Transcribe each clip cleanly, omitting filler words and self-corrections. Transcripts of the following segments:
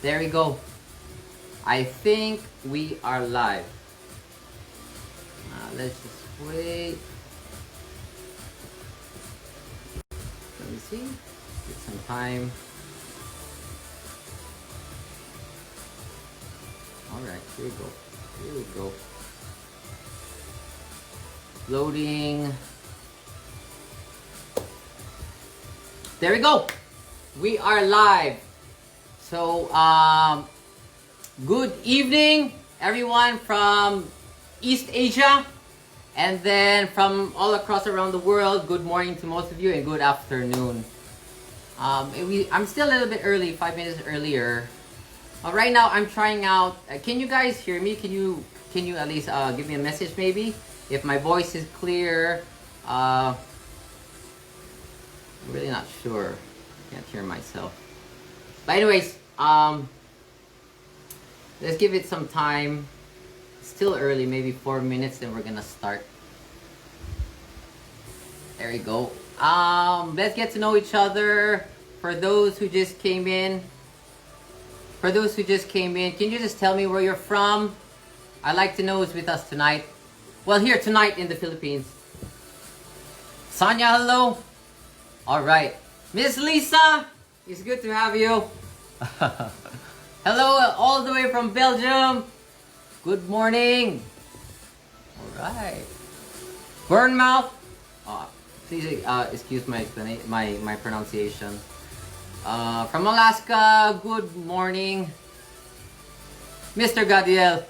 There we go. I think we are live. Let's just wait. Let me see. Get some time. Alright, here we go. Here we go. Loading. There we go. We are live. So, good evening, everyone from East Asia, and then from all across around the world. Good morning to most of you, and good afternoon. I'm still a little bit early, 5 minutes earlier. Right now, I'm trying out. Can you guys hear me? Can you at least give me a message, maybe, if my voice is clear? I'm really not sure. Can't hear myself. But anyways, let's give it some time. Still early, maybe 4 minutes, then we're gonna start. There we go. Let's get to know each other. For those who just came in, can you just tell me where you're from? I'd like to know who's with us tonight. Well, here tonight in the Philippines. Sonia, hello. All right. Miss Lisa, it's good to have you. Hello, all the way from Belgium. Good morning. All right. Bournemouth. Please excuse my my pronunciation. From Alaska. Good morning, Mr. Gadiel.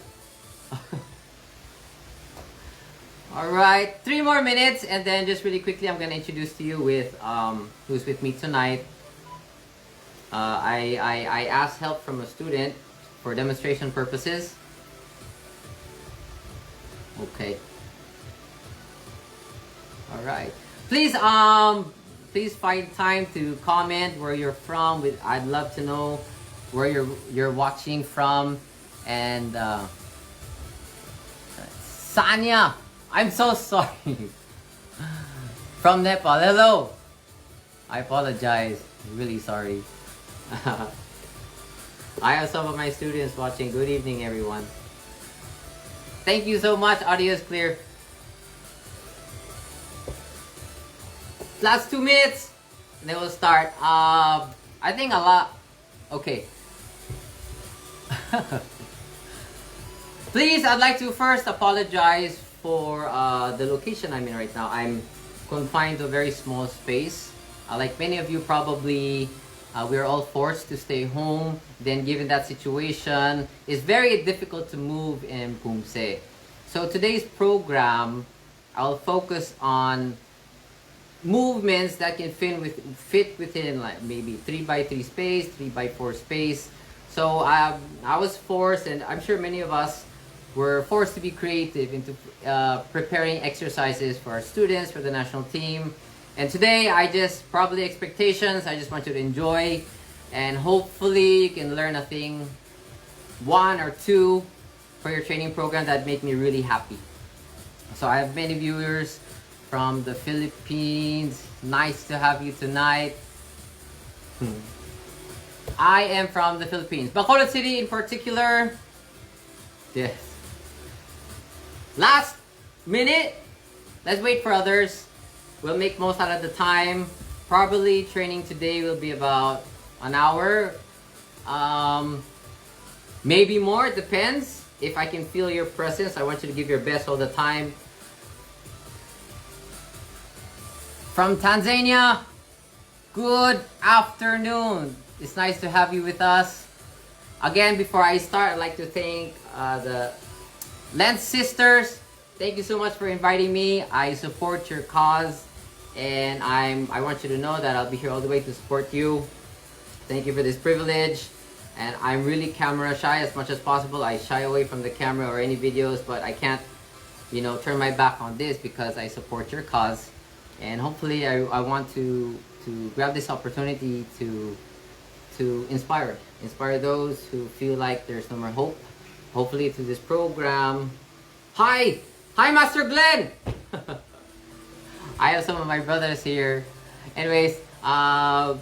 All right, 3 more minutes, and then just really quickly, I'm gonna introduce to you with who's with me tonight. I asked help from a student for demonstration purposes. Okay. All right. Please find time to comment where you're from. I'd love to know where you're watching from, and Sanya. I'm so sorry. From Nepal. Hello. I apologize. Really sorry. I have some of my students watching. Good evening, everyone. Thank you so much. Audio is clear. Last 2 minutes, and then we'll start. I think a lot. Okay. Please, I'd like to first apologize for the location I'm in right now. I'm confined to a very small space. Like many of you probably, we're all forced to stay home. Then given that situation, it's very difficult to move in Poomsae. So today's program, I'll focus on movements that can fit within like maybe 3x3 space, 3x4 space. So I was forced, and I'm sure many of us were forced to be creative into preparing exercises for our students, for the national team. And today, probably expectations, I just want you to enjoy, and hopefully you can learn a thing, 1 or 2, for your training program that make me really happy. So I have many viewers from the Philippines. Nice to have you tonight. I am from the Philippines, Bacolod City in particular. Yes. Last minute. Let's wait for others. We'll make most out of the time. Probably training today will be about an hour. Maybe more, it depends. If I can feel your presence, I want you to give your best all the time. From Tanzania, good afternoon. It's nice to have you with us. Again, before I start, I'd like to thank the Lents sisters. Thank you so much for inviting me. I support your cause, and I want you to know that I'll be here all the way to support you. Thank you for this privilege. And I'm really camera shy as much as possible. I shy away from the camera or any videos, but I can't, turn my back on this because I support your cause. And hopefully I want to grab this opportunity to inspire those who feel like there's no more hope. Hopefully through this program. Hi Master Glenn. I have some of my brothers here. Anyways, I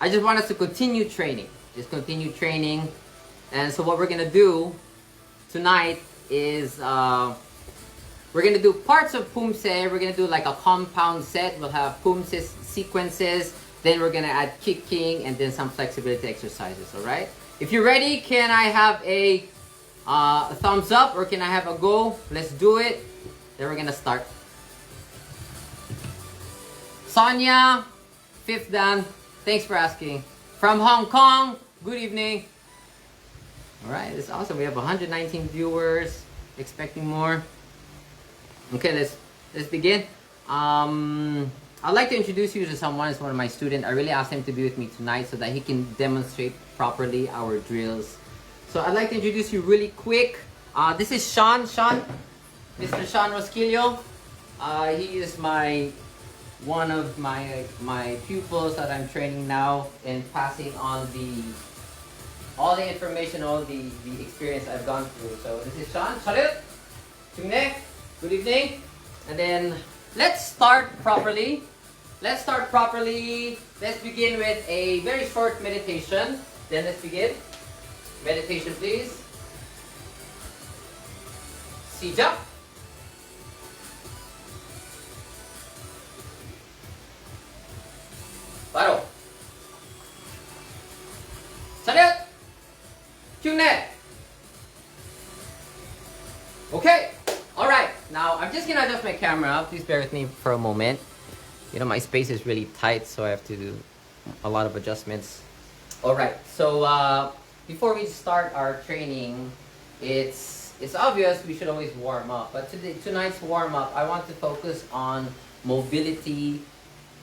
just want us to continue training. Just continue training. And so what we're gonna do tonight is we're gonna do parts of Poomsae. We're gonna do like a compound set. We'll have Poomsae sequences. Then we're gonna add kicking and then some flexibility exercises. All right. If you're ready, can I have a thumbs up or can I have a go? Let's do it. Then we're gonna start. Sonia, 5th Dan, thanks for asking. From Hong Kong, good evening. All right, it's awesome. We have 119 viewers. Expecting more. Okay, let's begin. I'd like to introduce you to someone. It's one of my students. I really asked him to be with me tonight so that he can demonstrate properly our drills. So I'd like to introduce you really quick. This is Sean, Mr. Sean Rosquillo. He is one of my pupils that I'm training now and passing on all the information, all the experience I've gone through. So this is Sean. Salut! Good evening. And then let's start properly. Let's begin with a very short meditation. Then let's begin. Meditation, please. Sijak. Baro. Salut. Kyungne. Okay. All right. Now I'm just gonna adjust my camera. Please bear with me for a moment. You know, my space is really tight, so I have to do a lot of adjustments. All right. So before we start our training, it's obvious we should always warm up. But tonight's warm up, I want to focus on mobility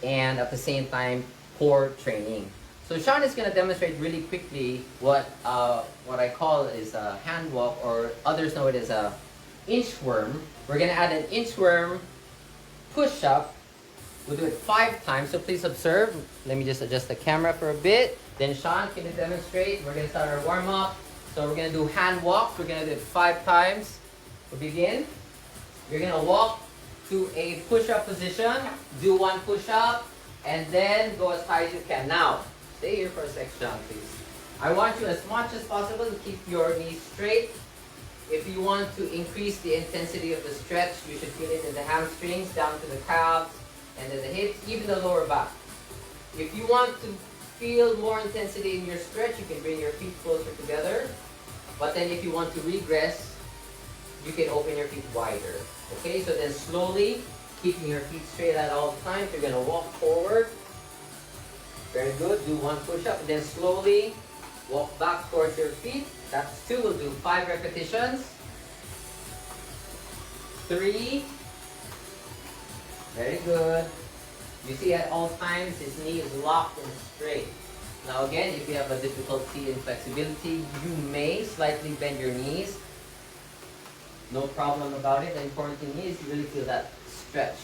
and at the same time core training. So Sean is going to demonstrate really quickly what I call is a hand walk, or others know it as a inchworm. We're going to add an inchworm push up. We'll do it 5 times, so please observe. Let me just adjust the camera for a bit. Then Sean, can you demonstrate? We're going to start our warm up. So we're going to do hand walks. We're going to do it 5 times. We'll begin. You're going to walk to a push-up position. Do 1 push-up, and then go as high as you can. Now, stay here for a sec, Sean, please. I want you as much as possible to keep your knees straight. If you want to increase the intensity of the stretch, you should feel it in the hamstrings, down to the calves, and then the hips, even the lower back. If you want to feel more intensity in your stretch, you can bring your feet closer together. But then if you want to regress, you can open your feet wider. Okay, so then slowly, keeping your feet straight at all times, you're going to walk forward. Very good. Do 1 push-up, and then slowly walk back towards your feet. That's 2. We'll do 5 repetitions. 3. Very good. You see at all times his knee is locked and straight. Now again, if you have a difficulty in flexibility, you may slightly bend your knees. No problem about it. The important thing is you really feel that stretch.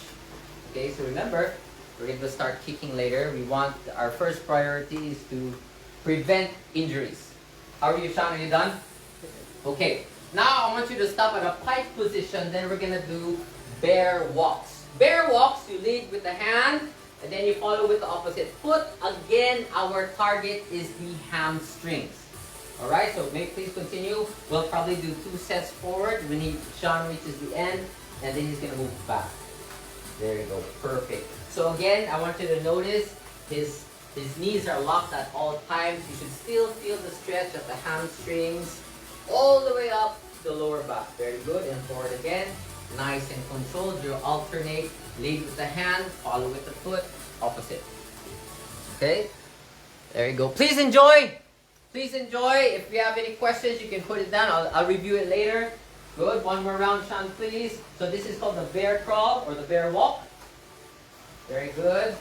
Okay, so remember, we're going to start kicking later. We want our first priority is to prevent injuries. How are you, Sean? Are you done? Okay. Now I want you to stop at a pike position. Then we're going to do bear walks. Bear walks, you lead with the hand, and then you follow with the opposite foot. Again, our target is the hamstrings. Alright, so please continue. We'll probably do 2 sets forward when Sean reaches the end, and then he's going to move back. There you go, perfect. So again, I want you to notice his knees are locked at all times. You should still feel the stretch of the hamstrings all the way up to the lower back. Very good, and forward again. Nice and controlled. You alternate, lead with the hand, follow with the foot, opposite. Okay, there you go. Please enjoy. Please enjoy. If you have any questions, you can put it down. I'll review it later. Good. 1 more round, Sean, please. So this is called the bear crawl or the bear walk. Very good.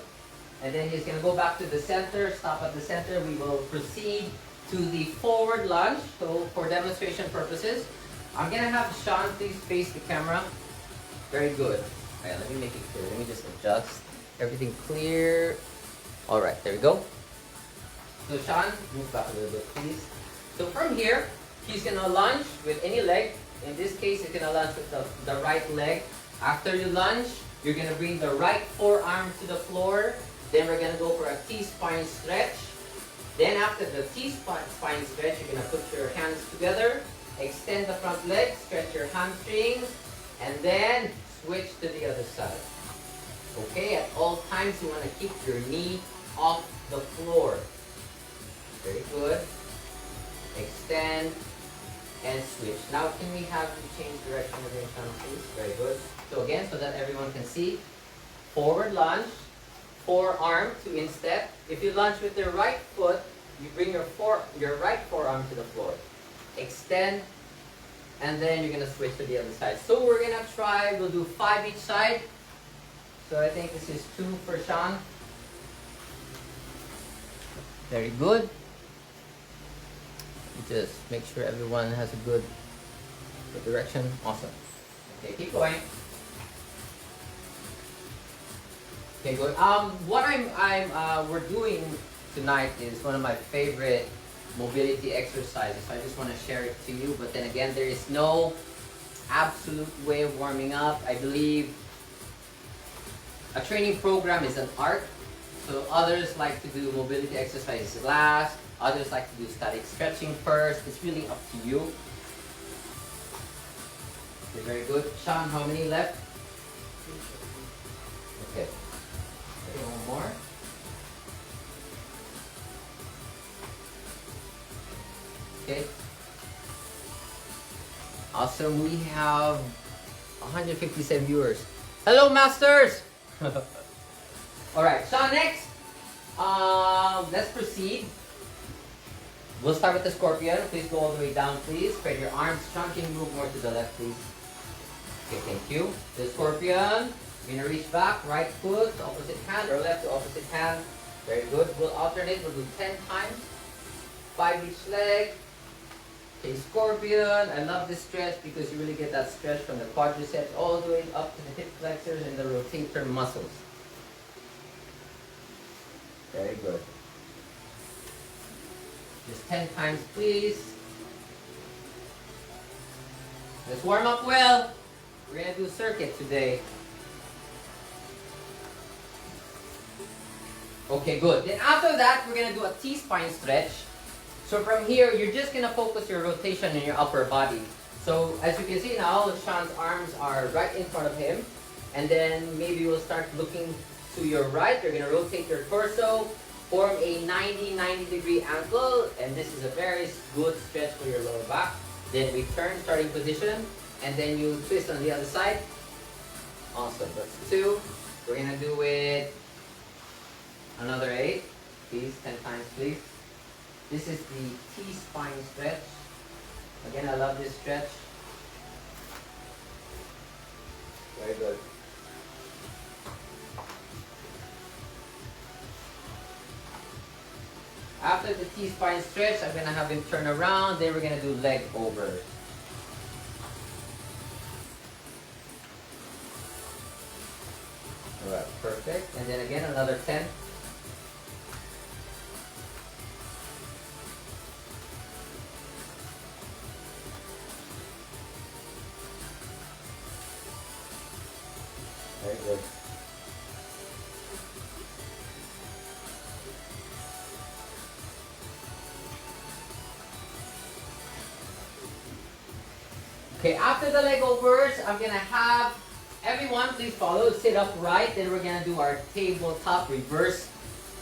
And then he's going to go back to the center, stop at the center. We will proceed to the forward lunge. So for demonstration purposes, I'm going to have Sean please face the camera. Very good. All right, let me make it clear. Let me just adjust. Everything clear. All right, there we go. So Sean, move back a little bit, please. So from here, he's going to lunge with any leg. In this case, he's going to lunge with the right leg. After you lunge, you're going to bring the right forearm to the floor. Then we're going to go for a T-spine stretch. Then after the T-spine stretch, you're gonna put your hands together, extend the front leg, stretch your hamstrings, and then switch to the other side. Okay, at all times you wanna keep your knee off the floor. Very good. Extend and switch. Now can we have you change direction again, please? Very good. So again, so that everyone can see, forward lunge, forearm to instep. If you lunge with your right foot, you bring your right forearm to the floor. Extend, and then you're gonna switch to the other side. So we're gonna try, we'll do 5 each side. So I think this is 2 for Sean. Very good. Just make sure everyone has a good direction. Awesome. Okay, keep going. Okay, good. What we're doing tonight is one of my favorite mobility exercises. I just want to share it to you. But then again, there is no absolute way of warming up. I believe a training program is an art. So others like to do mobility exercises last. Others like to do static stretching first. It's really up to you. Okay, very good. Sean, how many left? Okay. Okay, one more. Okay. Awesome. We have 157 viewers. Hello, masters! Alright, Sean, next. Let's proceed. We'll start with the scorpion. Please go all the way down, please. Spread your arms. Sean, can you move more to the left, please? Okay, thank you. The scorpion. You're gonna reach back, right foot to opposite hand, or left to opposite hand. Very good. We'll alternate. We'll do 10 times. 5 each leg. Okay, scorpion. I love this stretch because you really get that stretch from the quadriceps all the way up to the hip flexors and the rotator muscles. Very good. Just 10 times, please. Let's warm up well. We're going to do circuit today. Okay, good. Then after that, we're going to do a T-spine stretch. So from here, you're just going to focus your rotation in your upper body. So as you can see now, Sean's arms are right in front of him. And then maybe we'll start looking to your right. You're going to rotate your torso. Form a 90-degree angle, and this is a very good stretch for your lower back. Then we turn, starting position, and then you twist on the other side. Awesome. That's 2. We're gonna do it another 8. Please, 10 times, please. This is the T-spine stretch. Again, I love this stretch. Very good. After the T-spine stretch, I'm going to have him turn around. Then we're going to do leg over. Alright, perfect. And then again, another 10. Very good. Okay, after the leg overs, I'm gonna have everyone, please follow, sit upright. Then we're gonna do our tabletop reverse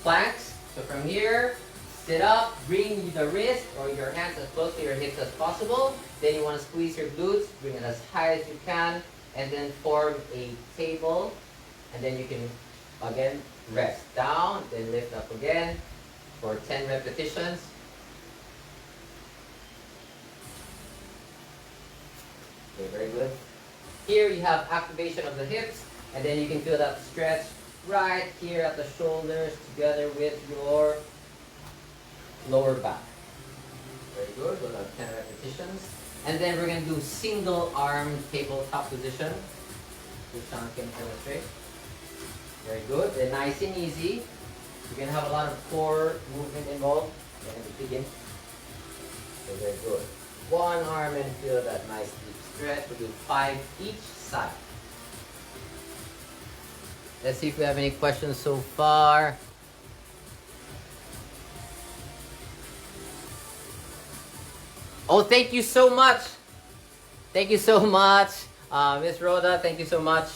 planks. So from here, sit up, bring the wrist or your hands as close to your hips as possible. Then you wanna squeeze your glutes, bring it as high as you can, and then form a table. And then you can, again, rest down, then lift up again for 10 repetitions. Okay, very good. Here you have activation of the hips, and then you can feel that stretch right here at the shoulders together with your lower back. Very good. We'll have 10 repetitions. And then we're going to do single arm tabletop position. So Sean can illustrate. Very good. Then nice and easy. You're going to have a lot of core movement involved. And begin. Okay, very good. One arm and feel that nice deep stretch. We'll do 5 each side. Let's see if we have any questions so far. Oh, thank you so much. Thank you so much, Miss Rhoda. Thank you so much.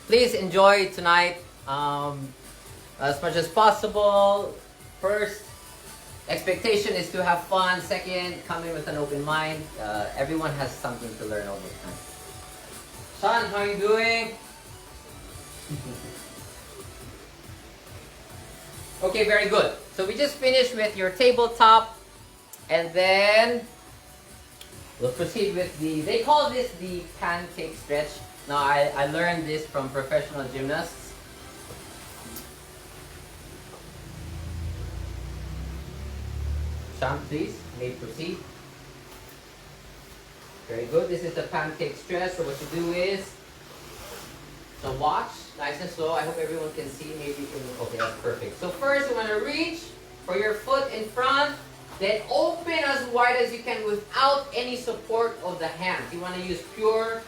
Please enjoy tonight as much as possible. First, expectation is to have fun. Second, come in with an open mind. Everyone has something to learn all the time. Sean, how are you doing? Okay, very good. So we just finished with your tabletop, and then we'll proceed with they call this the pancake stretch. Now, I learned this from professional gymnasts. Sean, please, may proceed. Very good. This is the pancake stretch. So what you do is, so watch, nice and slow. I hope everyone can see. Maybe you can, okay, that's perfect. So first, you want to reach for your foot in front, then open as wide as you can without any support of the hands. You want to use pure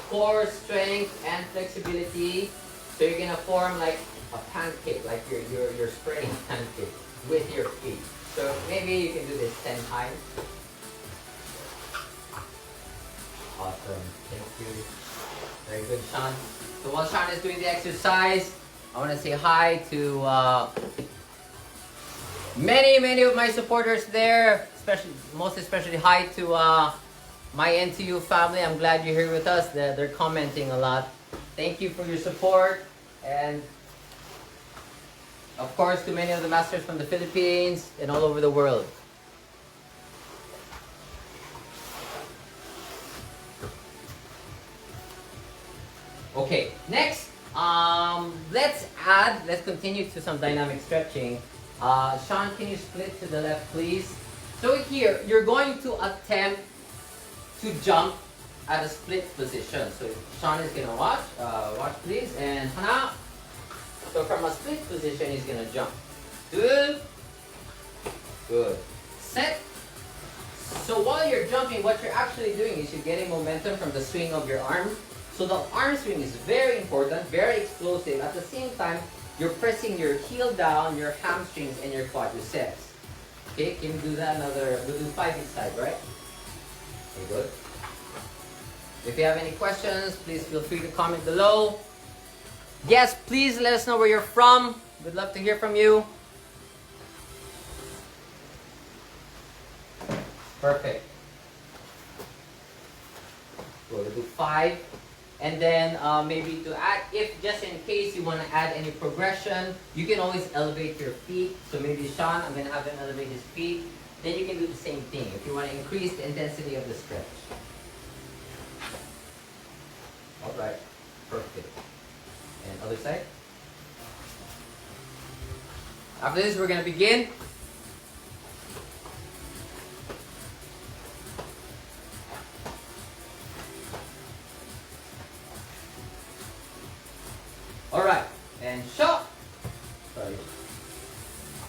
core strength and flexibility. So you're gonna form like a pancake, like you're spreading a pancake with your feet. So maybe you can do this 10 times. Awesome, thank you. Very good, Sean. So while Sean is doing the exercise, I want to say hi to many of my supporters there, most especially hi to my NTU family. I'm glad you're here with us. They're commenting a lot. Thank you for your support, and of course to many of the masters from the Philippines and all over the world. Okay, next, let's continue to some dynamic stretching. Sean, can you split to the left, please? So here, you're going to attempt to jump at a split position. So Sean is gonna watch please, and Hana. So from a split position, he's gonna jump. Good. Good. Set. So while you're jumping, what you're actually doing is you're getting momentum from the swing of your arm. So the arm swing is very important, very explosive. At the same time, you're pressing your heel down, your hamstrings, and your quadriceps. Okay, can you do that we'll do 5 each side, right? Okay, good. If you have any questions, please feel free to comment below. Yes, please let us know where you're from. We'd love to hear from you. Perfect. We'll do 5. And then maybe to add, if just in case you want to add any progression, you can always elevate your feet. So maybe Sean, I'm going to have him elevate his feet. Then you can do the same thing if you want to increase the intensity of the stretch. Alright, perfect. And other side. After this, we're going to begin. Alright, and shot. Sorry.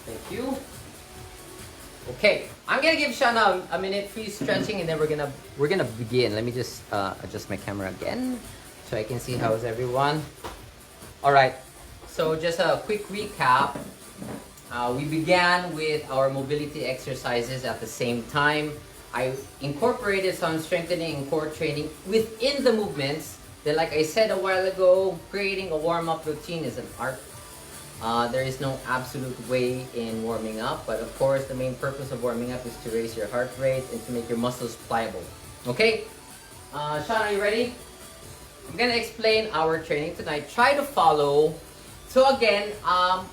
Thank you. Okay, I'm gonna give Sean a minute free stretching, and then we're gonna begin. Let me just adjust my camera again so I can see how is everyone. Alright, so just a quick recap. We began with our mobility exercises at the same time. I incorporated some strengthening and core training within the movements. Then, like I said a while ago, creating a warm-up routine is an art. There is no absolute way in warming up, but of course the main purpose of warming up is to raise your heart rate and to make your muscles pliable. Okay? Sean, are you ready? I'm gonna explain our training tonight. Try to follow. So again,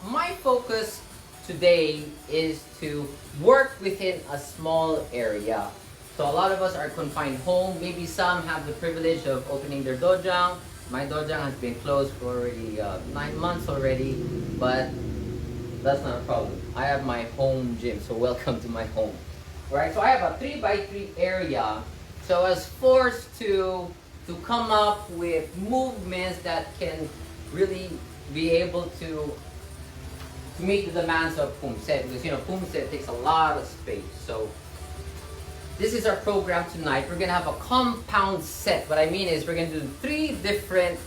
my focus today is to work within a small area. So a lot of us are confined home. Maybe some have the privilege of opening their dojang. My dojang has been closed for already 9 months already, but that's not a problem. I have my home gym, so welcome to my home. Alright, so I have a 3x3 area. So I was forced to come up with movements that can really be able to meet the demands of Poomsae, because Poomsae takes a lot of space. So this is our program tonight. We're gonna have a compound set. What I mean is we're gonna do 3 different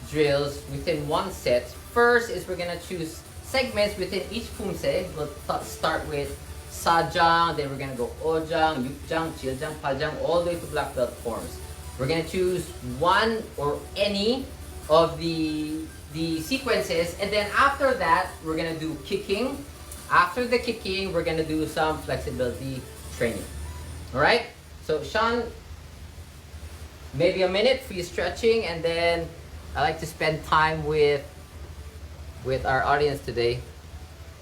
drills within one set. First is we're gonna choose segments within each Poomsae. We'll start with Sajang, then we're gonna go Ojang, Yukjang, Chiljang, Paljang, all the way to black belt forms. We're gonna choose one or any of the sequences, and then after that, we're gonna do kicking. After the kicking, we're gonna do some flexibility training. All right. So Sean, maybe a minute for you stretching, and then I like to spend time with our audience today.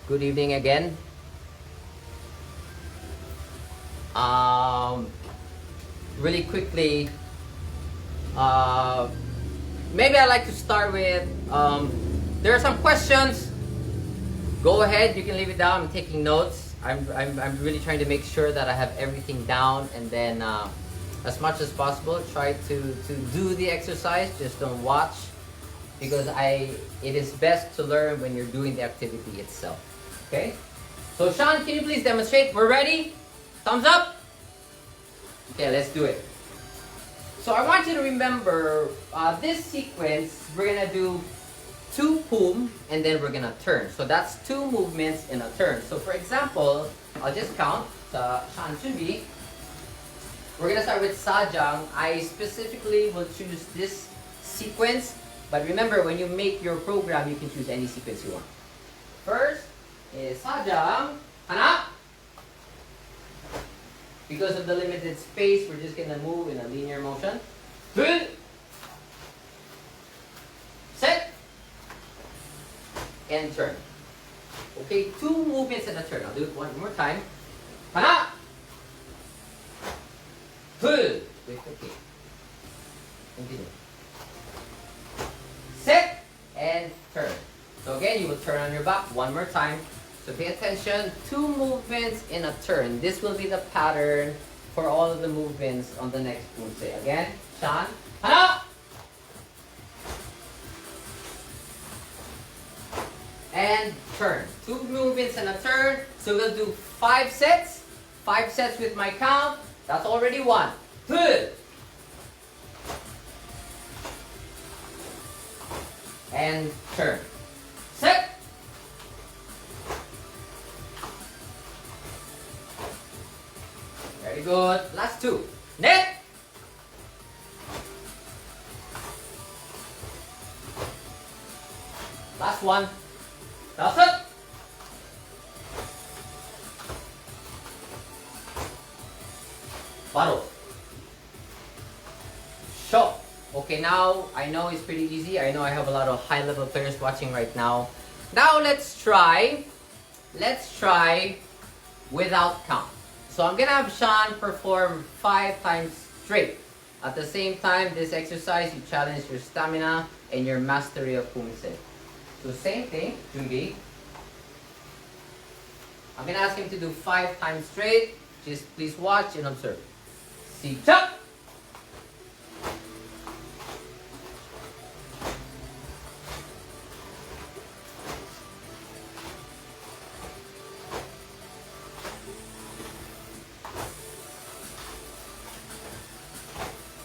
Good evening again. Really quickly, maybe I'd like to start with, there are some questions. Go ahead, you can leave it down. I'm taking notes. I'm really trying to make sure that I have everything down, and then as much as possible, try to do the exercise. Just don't watch, because it is best to learn when you're doing the activity itself. Okay? So Sean, can you please demonstrate? We're ready? Thumbs up? Okay, let's do it. So I want you to remember this sequence. We're gonna do 2 poom, and then we're gonna turn. So that's 2 movements in a turn. So for example, I'll just count. Sean Chunbi. We're gonna start with Sajang. I specifically will choose this sequence, but remember, when you make your program, you can choose any sequence you want. First is Sajang. Hana. Because of the limited space, we're just gonna move in a linear motion. Good. Set. And turn. Okay, 2 movements in a turn. I'll do it one more time. Hana. Good. With the kick. Continue. Set and turn. So again, you will turn on your back one more time. So pay attention. 2 movements in a turn. This will be the pattern for all of the movements on the next Poomsae. Again, Sean. Hana. And turn. 2 movements and a turn. So we'll do 5 sets. 5 sets with my count. That's already 1. Good. And turn. Set. Very good. Last 2. Net. Last 1. That's it. Baro. Show. Okay, now I know it's pretty easy. I know I have a lot of high-level players watching right now. Now let's try without count. So I'm gonna have Sean perform 5 times straight. At the same time, this exercise, you challenge your stamina and your mastery of Poomsae. So same thing, Jungi. I'm gonna ask him to do 5 times straight. Just please watch and observe. Sichak.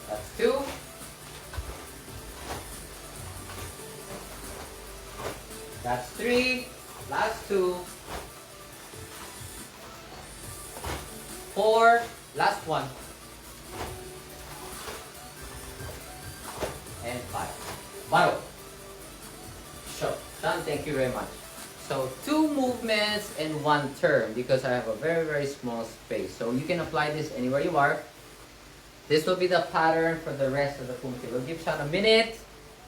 That's 2. That's 3. Last 2. 4. Last 1. And 5. Baro. Sure. Done. Thank you very much. So 2 movements and 1 turn, because I have a very, very small space. So you can apply this anywhere you are. This will be the pattern for the rest of the Poomsae. We'll give Sean a minute.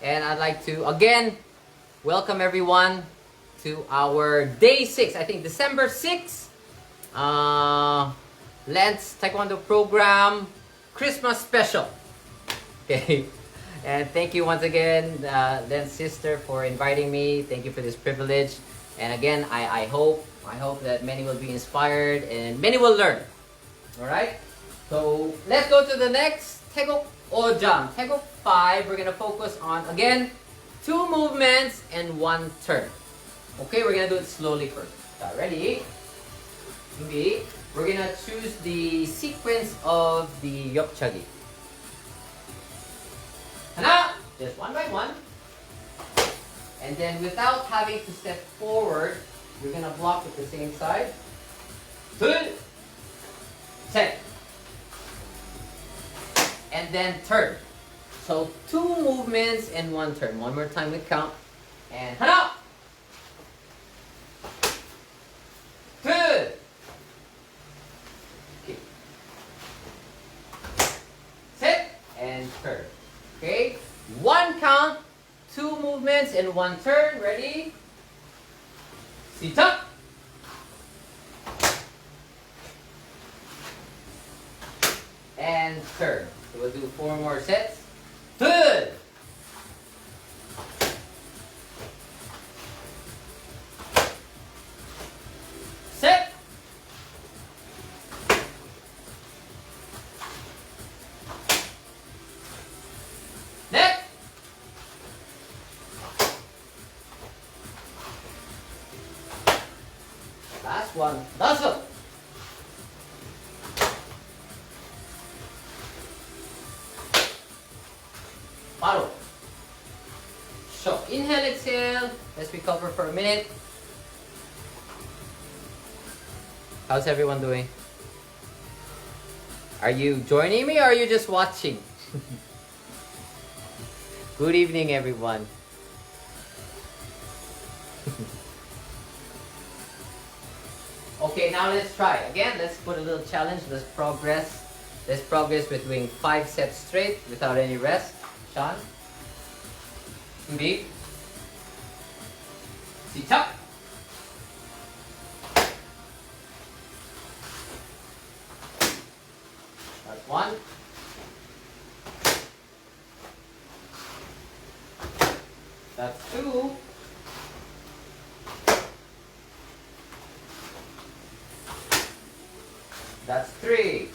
And I'd like to, again, welcome everyone to our day 6. I think December 6th. Lents Taekwondo program. Christmas special. Okay. And thank you once again, Lens sister, for inviting me. Thank you for this privilege. And again, I hope that many will be inspired and many will learn. All right. So let's go to the next Taeguk Ojang. Taeguk 5. We're gonna focus on, again, 2 movements and 1 turn. Okay, we're gonna do it slowly first. Ready? Okay. We're gonna choose the sequence of the Yokchagi. Hana! Just one by one. And then without having to step forward, you're gonna block with the same side. 둘, 셋. And then turn. So 2 movements and 1 turn. One more time with count. And 하나, 둘, set, and turn. Okay? 1 count, 2 movements, and 1 turn. Ready? 시작! And turn. So we'll do 4 more sets. 둘, 셋, 넷, last one, 다섯, 바로. So inhale, exhale. Let's recover for a minute. How's everyone doing? Are you joining me or are you just watching? Good evening, everyone. Okay, now let's try. Again, let's put a little challenge. Let's progress. Let's progress with doing 5 sets straight without any rest. Sean? 준비. 시작! That's 1. That's 2. That's 3.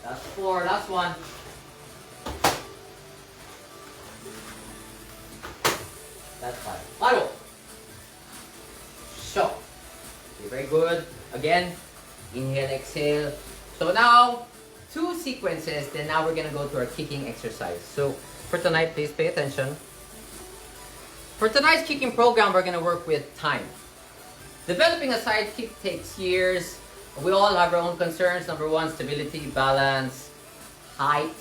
That's 4. Last one. That's 5. 바로. So, okay, very good. Again, inhale, exhale. So now, 2 sequences. Then now we're gonna go to our kicking exercise. So for tonight, please pay attention. For tonight's kicking program, we're gonna work with time. Developing a side kick takes years. We all have our own concerns. Number 1, stability, balance, height,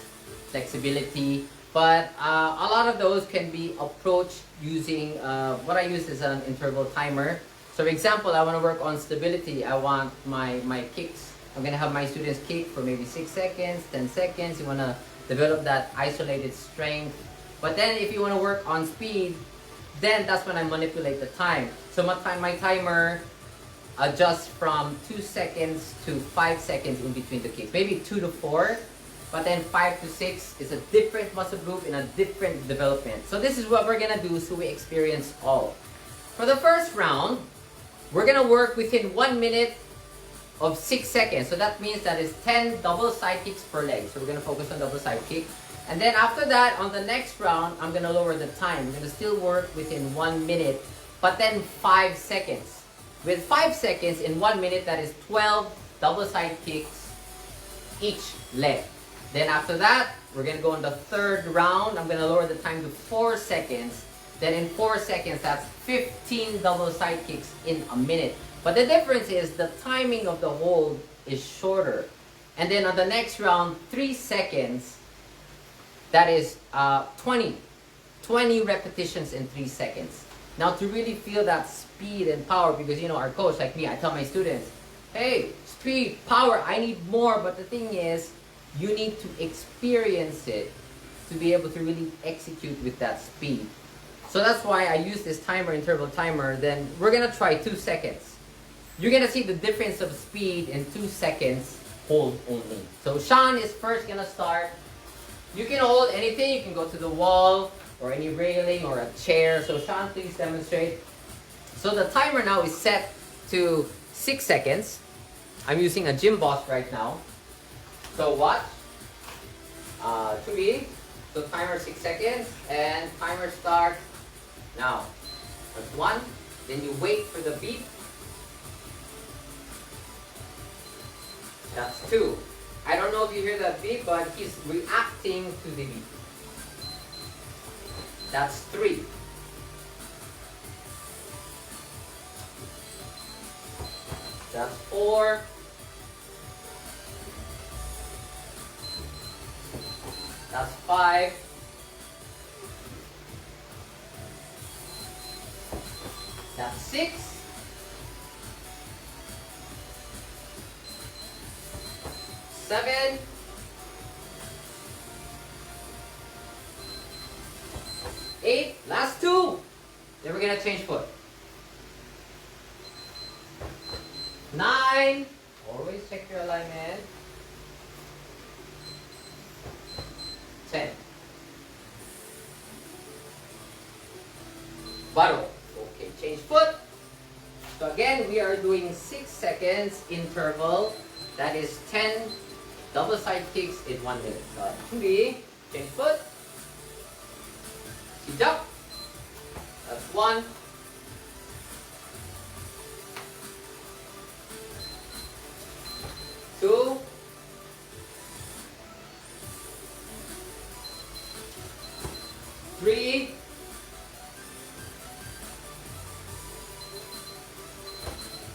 flexibility. But a lot of those can be approached using what I use is an interval timer. So for example, I want to work on stability. I want my kicks. I'm going to have my students kick for maybe 6 seconds, 10 seconds. You want to develop that isolated strength. But then if you want to work on speed, then that's when I manipulate the time. So my timer adjusts from 2 seconds to 5 seconds in between the kicks. Maybe 2 to 4, but then 5 to 6 is a different muscle group in a different development. So this is what we're gonna do so we experience all. For the first round, we're gonna work within 1 minute of 6 seconds. So that means that is 10 double side kicks per leg. So we're gonna focus on double side kick. And then after that, on the next round, I'm gonna lower the time. We're gonna still work within 1 minute, but then 5 seconds. With 5 seconds in 1 minute, that is 12 double side kicks each leg. Then after that, we're gonna go on the third round. I'm gonna lower the time to 4 seconds. Then in 4 seconds, that's 15 double side kicks in a minute. But the difference is the timing of the hold is shorter. And then on the next round, 3 seconds, that is 20 repetitions in 3 seconds. Now to really feel that speed and power, because you know our coach, like me, I tell my students, hey, speed, power, I need more. But the thing is, you need to experience it to be able to really execute with that speed. So that's why I use this timer, interval timer. Then we're gonna try 2 seconds. You're gonna see the difference of speed in 2 seconds hold only. So Sean is first gonna start. You can hold anything. You can go to the wall or any railing or a chair. So Sean, please demonstrate. So the timer now is set to 6 seconds. I'm using a gym boss right now. So watch. Three. So timer 6 seconds and timer start now. That's 1. Then you wait for the beep. That's 2. I don't know if you hear that beep, but he's reacting to the beep. That's 3. That's 4. That's 5. That's 6. 7. 8. Last 2. Then we're gonna change foot. 9. Always check your alignment. 10. Baro. Okay, change foot. So again, we are doing 6 seconds interval. That is 10 double side kicks in 1 minute. So 3, change foot. Jump. That's 1. 2. 3.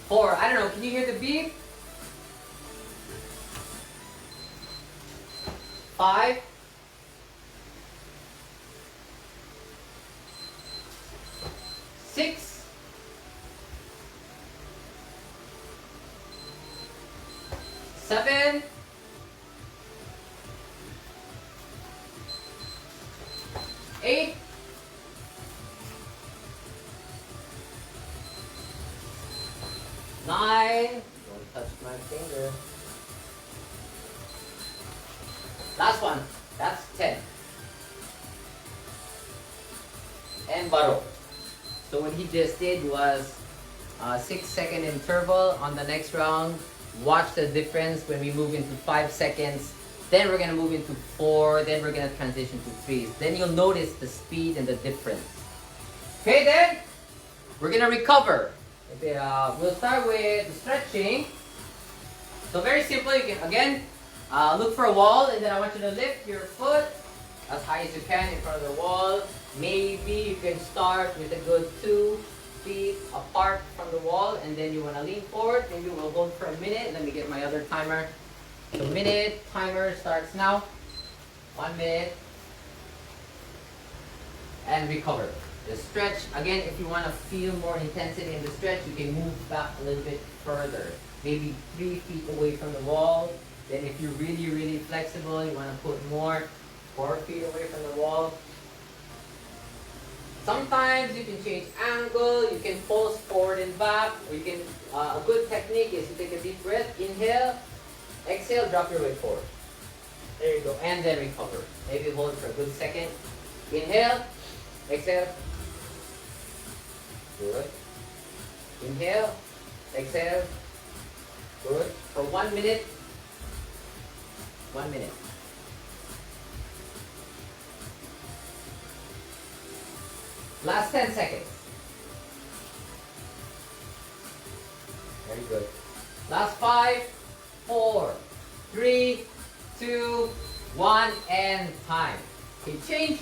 4. I don't know, can you hear the beep? 5. 6. 7. 8. 9. Don't touch my finger. Last one. That's 10. And baro. So what he just did was a 6-second interval on the next round. Watch the difference when we move into 5 seconds. Then we're going to move into 4. Then we're going to transition to 3. Then you'll notice the speed and the difference. Okay, then we're going to recover. Okay, we'll start with the stretching. So very simple. You can, again, look for a wall, and then I want you to lift your foot as high as you can in front of the wall. Maybe you can start with a good 2 feet apart from the wall, and then you want to lean forward. Maybe we'll hold for a minute. Let me get my other timer. So minute timer starts now. 1 minute. And recover. The stretch, again, if you want to feel more intensity in the stretch, you can move back a little bit further. Maybe 3 feet away from the wall. Then if you're really, really flexible, you want to put more, 4 feet away from the wall. Sometimes you can change angle, you can pulse forward and back, or you can, a good technique is you take a deep breath, inhale, exhale, drop your weight forward. There you go, and then recover. Maybe hold for a good second. Inhale, exhale. Good. Inhale, exhale. Good. For 1 minute. 1 minute. Last 10 seconds. Very good. Last 5, 4, 3, 2, 1, and time. Okay, change.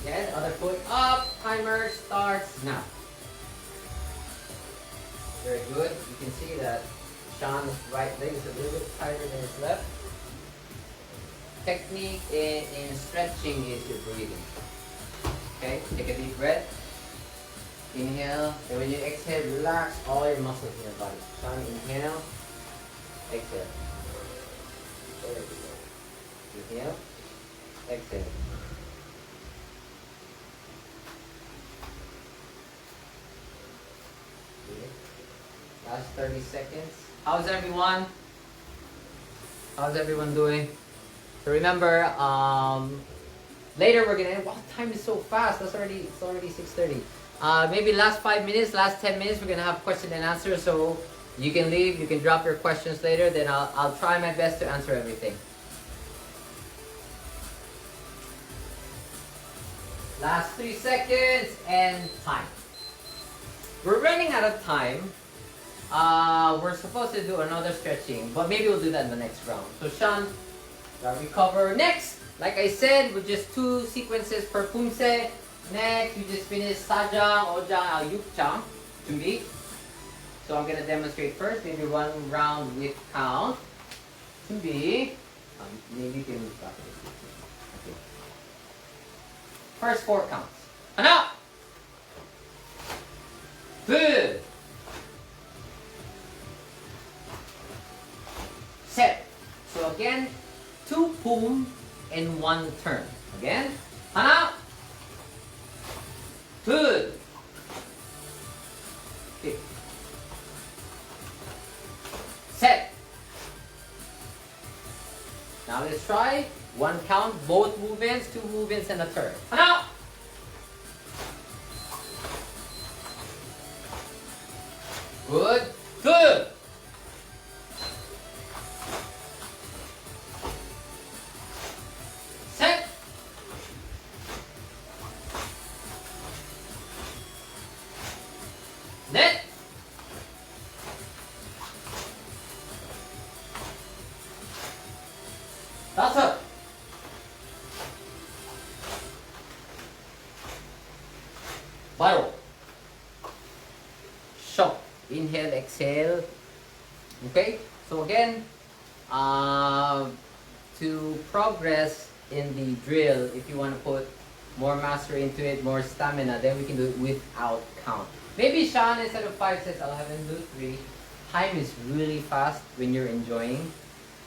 Again, other foot up. Timer starts now. Very good. You can see that Sean's right leg is a little bit tighter than his left. Technique in stretching is your breathing. Okay, take a deep breath. Inhale, and when you exhale, relax all your muscles in your body. Sean, inhale, exhale. There we go. Inhale, exhale. Okay. Last 30 seconds. How's everyone? How's everyone doing? So remember, later we're gonna. Wow, time is so fast. It's already 6:30. Maybe last 5 minutes, last 10 minutes, we're gonna have question and answer. So you can leave. You can drop your questions later. Then I'll try my best to answer everything. Last 3 seconds and time. We're running out of time. We're supposed to do another stretching, but maybe we'll do that in the next round. So Sean, recover next. Like I said, with just 2 sequences per Poomsae. Next, we just finished Sajang, Ojang, Yukjang, Judy. So So I'm gonna demonstrate first, maybe one round with count. To be, maybe you can stop it. Okay. First 4 counts. 하나, 둘, 셋. So again, 2 poom and 1 turn. Again, 하나, 둘, 셋. Now let's try 1 count, both movements, 2 movements and a turn. 하나, good, 둘, 셋, 넷, 다섯, 바로 shock. Inhale, exhale. Okay, so again, to progress in the drill, if you want to put more mastery into it, more stamina, then we can do it without count. Maybe Sean, instead of 5 sets, I'll have him do 3. Time is really fast when you're enjoying.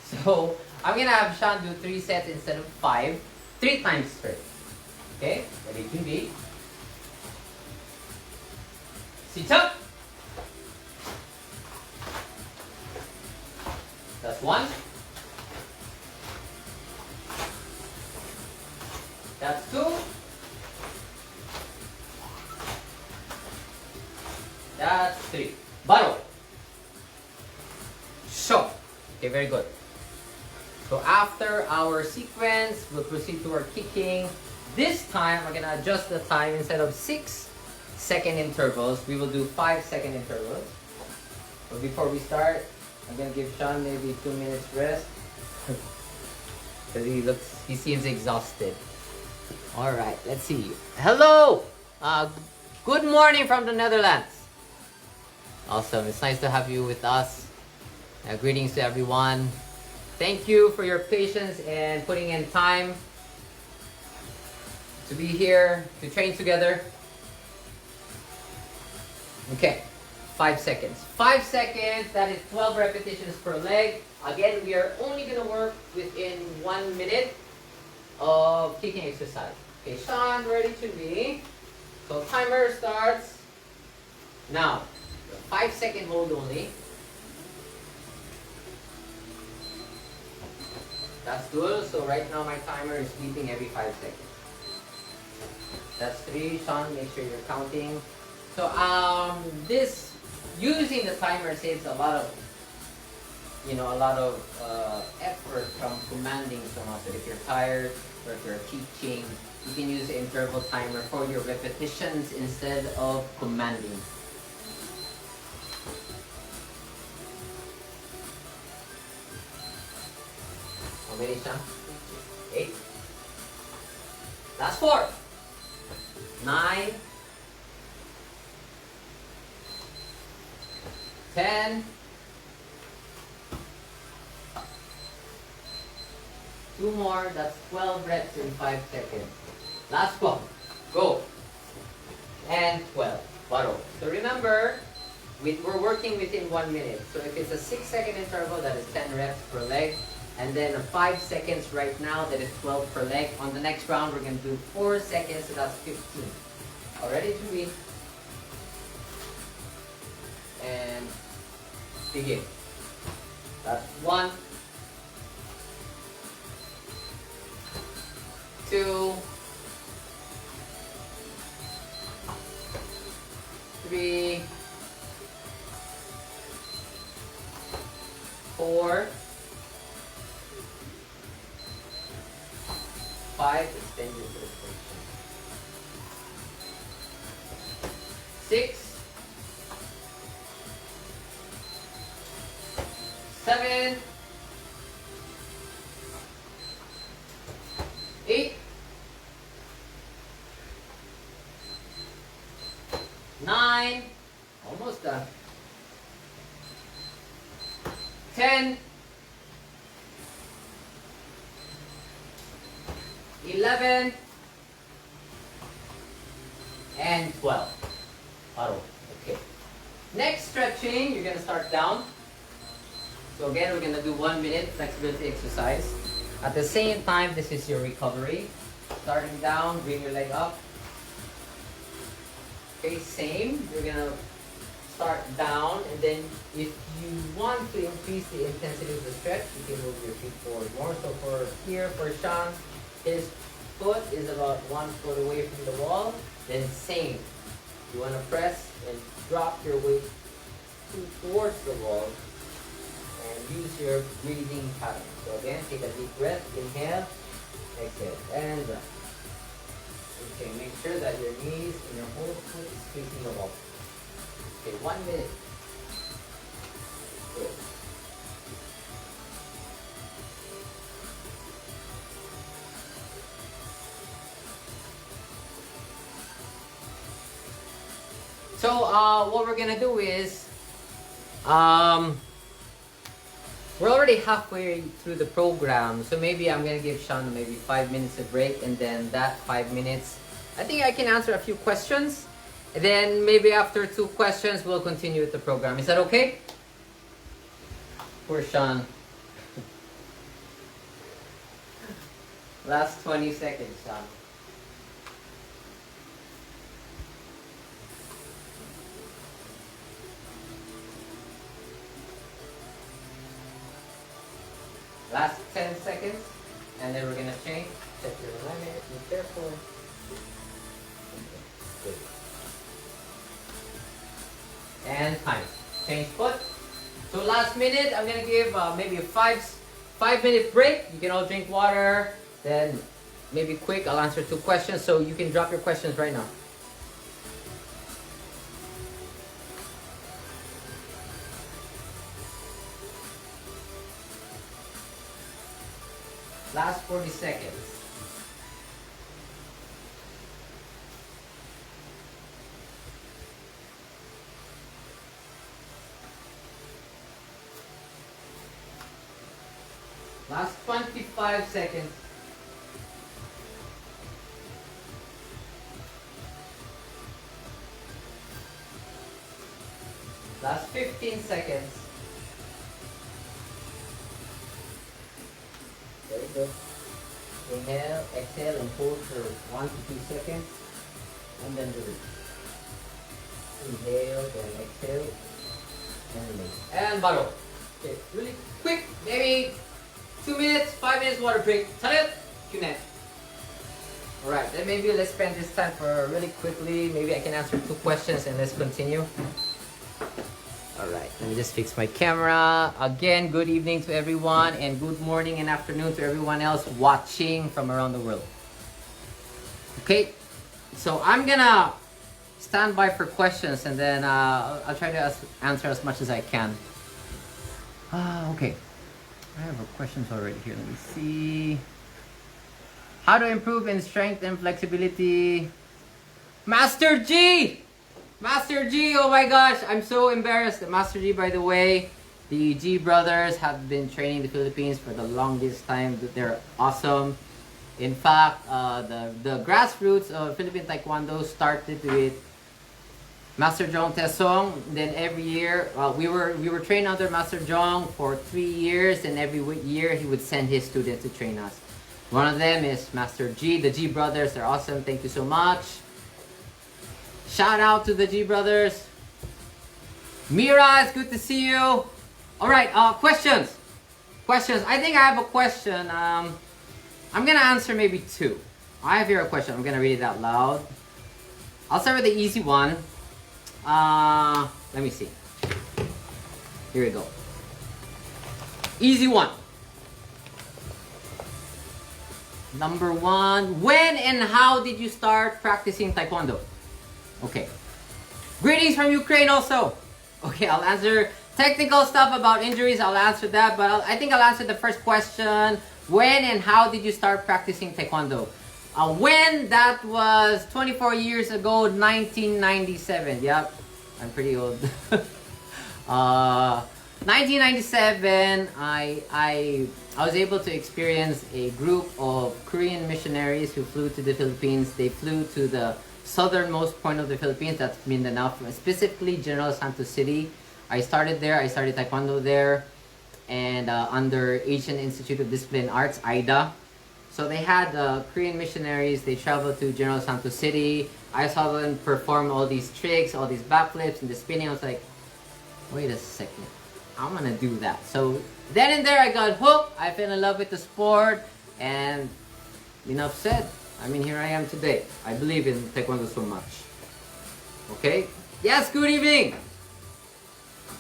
So I'm gonna have Sean do 3 sets instead of 5, 3 times straight. Okay, ready to be. 시작. That's 1. That's 2. That's 3. 바로. Show. Okay, very good. So after our sequence, we'll proceed to our kicking. This time, we're gonna adjust the time. Instead of 6-second intervals, we will do 5-second intervals. But before we start, I'm gonna give Sean maybe 2 minutes rest. Because he seems exhausted. Alright, let's see. Hello! Good morning from the Netherlands. Awesome, it's nice to have you with us. Greetings to everyone. Thank you for your patience and putting in time to be here, to train together. Okay, 5 seconds. 5 seconds, that is 12 repetitions per leg. Again, we are only going to work within 1 minute of kicking exercise. Okay, Sean, ready to be. So timer starts now. 5-second hold only. That's good. So right now my timer is beeping every 5 seconds. That's 3. Sean, make sure you're counting. So this using the timer saves a lot of effort from commanding so much. So if you're tired or if you're teaching, you can use the interval timer for your repetitions instead of commanding. How many, Sean? 8. Last 4. 9. 10. 2 more, that's 12 reps in 5 seconds. Last one, go. And 12, baro. So remember, we're working within 1 minute. So if it's a 6-second interval, that is 10 reps per leg. And then 5 seconds right now, that is 12 per leg. On the next round, we're going to do 4 seconds, so that's 15. All ready to be? And begin. That's 1, 2, 3, 4, 5, extend your rotation. 6, 7, 8, 9, almost done. 10, 11, and 12. Paro. Okay. Next stretching, you're gonna start down. So again, we're gonna do 1 minute flexibility exercise. At the same time, this is your recovery. Starting down, bring your leg up. Okay, same. You're gonna start down, and then if you want to increase the intensity of the stretch, you can move your feet forward more. So for here, for Sean, his foot is about 1 foot away from the wall. Then same. You want to press and drop your weight towards the wall and use your breathing pattern. So again, take a deep breath, inhale, exhale, and breath. Okay, make sure that your knees and your whole foot is facing the wall. Okay, 1 minute. Good. So what we're gonna do is, we're already halfway through the program, so maybe I'm gonna give Sean maybe 5 minutes of break, and then that 5 minutes, I think I can answer a few questions, and then maybe after 2 questions, we'll continue with the program. Is that okay? Poor Sean. Last 20 seconds, Sean. Last 10 seconds, and then we're gonna change. Set your limit, be careful. Okay, good. And time. Change foot. So last minute, I'm gonna give maybe a 5-minute break. You can all drink water, then maybe quick, I'll answer 2 questions, so you can drop your questions right now. Last 40 seconds. Last 25 seconds. Last 15 seconds. Very good. Inhale, exhale, and hold for 1 to 2 seconds, and then release. Inhale, then exhale, and release. And baro. Okay, really quick, maybe 2 minutes, 5 minutes water break. Talit, Q-net. Alright, then maybe let's spend this time for really quickly. Maybe I can answer 2 questions and let's continue. Alright, let me just fix my camera. Again, good evening to everyone, and good morning and afternoon to everyone else watching from around the world. Okay, so I'm gonna stand by for questions, and then I'll try to answer as much as I can. Okay, I have questions already here. Let me see. How to improve in strength and flexibility? Master G! Master G, oh my gosh, I'm so embarrassed. Master G, by the way, the G brothers have been training the Philippines for the longest time. They're awesome. In fact, the grassroots of Philippine Taekwondo started with Master Jong Tesong. Then every year, we were trained under Master Jong for 3 years, and every year he would send his students to train us. One of them is Master G. The G brothers, they're awesome. Thank you so much. Shout out to the G brothers. Mira, it's good to see you. All right, questions. I think I have a question. I'm gonna answer maybe 2. I have here a question. I'm gonna read it out loud. I'll start with the easy one. Let me see. Here we go. Easy one. Number 1. When and how did you start practicing Taekwondo? Okay. Greetings from Ukraine also. Okay, I'll answer technical stuff about injuries. I'll answer that, but I think I'll answer the first question. When and how did you start practicing Taekwondo? When? That was 24 years ago, 1997. Yep, I'm pretty old. 1997, I was able to experience a group of Korean missionaries who flew to the Philippines. They flew to the southernmost point of the Philippines, that's Mindanao, specifically General Santos City. I started there. I started Taekwondo there, and under Asian Institute of Discipline Arts, AIDA. So they had Korean missionaries. They traveled to General Santos City. I saw them perform all these tricks, all these backflips, and the spinning. I was like, wait a second, I'm gonna do that. So then and there, I got hooked. I fell in love with the sport, and enough said. I mean, here I am today. I believe in Taekwondo so much. Okay? Yes, good evening!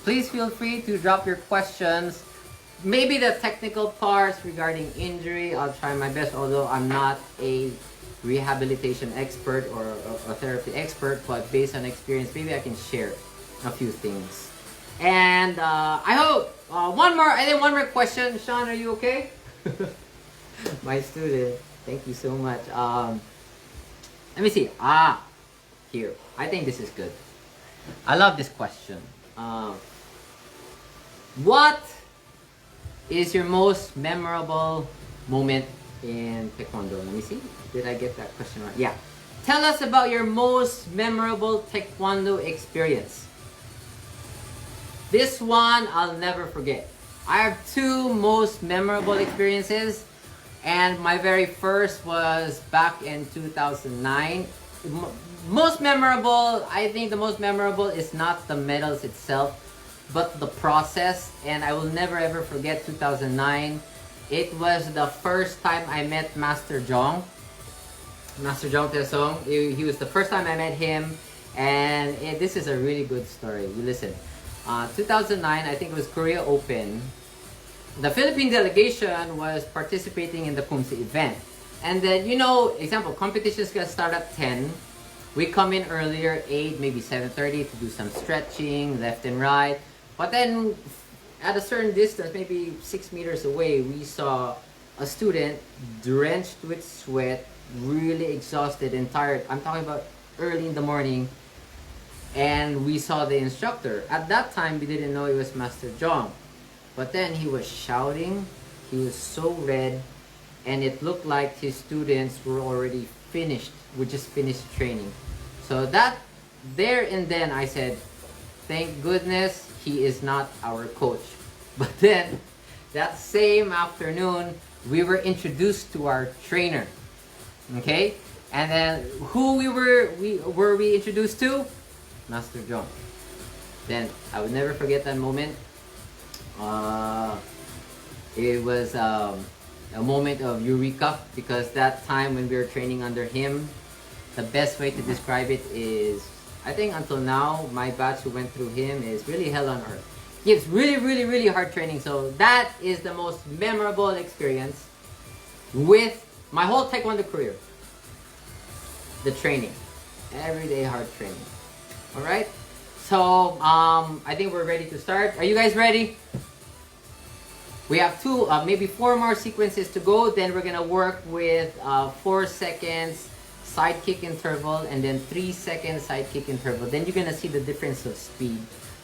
Please feel free to drop your questions. Maybe the technical parts regarding injury, I'll try my best, although I'm not a rehabilitation expert or a therapy expert, but based on experience, maybe I can share a few things. And I hope, one more question. Sean, are you okay? My student. Thank you so much. Let me see. Here. I think this is good. I love this question. What is your most memorable moment in Taekwondo? Let me see. Did I get that question right? Yeah. Tell us about your most memorable Taekwondo experience. This one I'll never forget. I have two most memorable experiences. And my very first was back in 2009. Most memorable, I think the most memorable is not the medals itself, but the process. And I will never ever forget 2009. It was the first time I met Master Jong. Master Jong Taesong. He was the first time I met him. And this is a really good story. You listen. 2009, I think it was Korea Open. The Philippine delegation was participating in the Poomsae event. And then, you know, example, competitions gonna start at 10. We come in earlier, 8, maybe 7:30 to do some stretching, left and right. But then, at a certain distance, maybe 6 meters away, we saw a student drenched with sweat, really exhausted and tired. I'm talking about early in the morning. And we saw the instructor. At that time, we didn't know it was Master Jong. But then he was shouting, he was so red, and it looked like his students were already finished, we just finished training. So that, there and then I said, thank goodness he is not our coach. But then, that same afternoon, we were introduced to our trainer. Okay? And then, who were we introduced to? Master Jong. Then, I will never forget that moment. It was a moment of eureka, because that time when we were training under him, the best way to describe it is, I think until now, my batch who went through him is really hell on earth. He gives really, really, really hard training. So that is the most memorable experience with my whole Taekwondo career. The training. Everyday hard training. Alright? So, I think we're ready to start. Are you guys ready? We have maybe 4 more sequences to go. Then we're gonna work with 4 seconds side kick interval and then 3 seconds side kick interval. Then you're gonna see the difference of speed.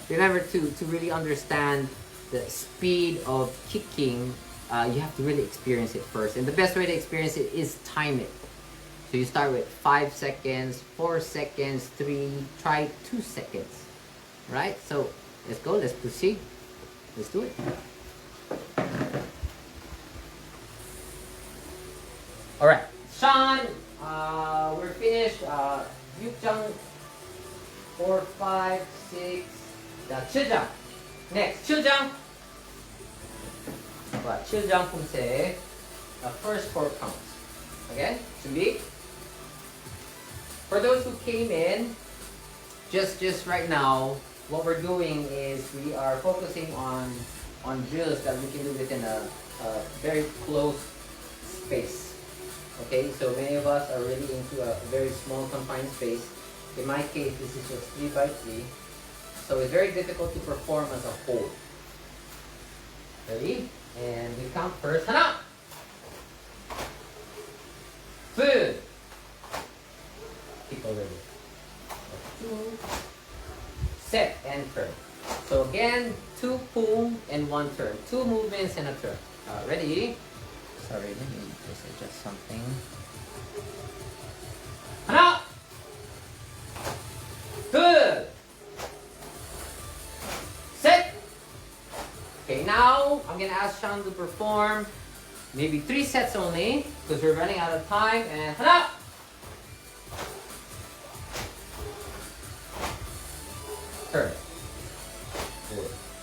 Remember to really understand the speed of kicking, you have to really experience it first. And the best way to experience it is time it. So you start with 5 seconds, 4 seconds, 3, try 2 seconds. Right? So let's go, let's proceed. Let's do it. Alright, Sean, we're finished. Yukjang, 4, 5, 6. Chiljang. Next, Chiljang. Chiljang Poomsae. First 4 counts. Okay, 준비. For those who came in, just right now, what we're doing is we are focusing on drills that we can do within a very close space. Okay, so many of us are really into a very small confined space. In my case, this is just 3 by 3. So it's very difficult to perform as a whole. Ready? And we count first. 하나! 둘! Keep over there. 2. Set and turn. So again, 2 poom and 1 turn. 2 movements and a turn. Ready? Sorry, let me just adjust something. Hana! Good! Set! Okay, now I'm gonna ask Sean to perform maybe 3 sets only because we're running out of time. And hana! Turn.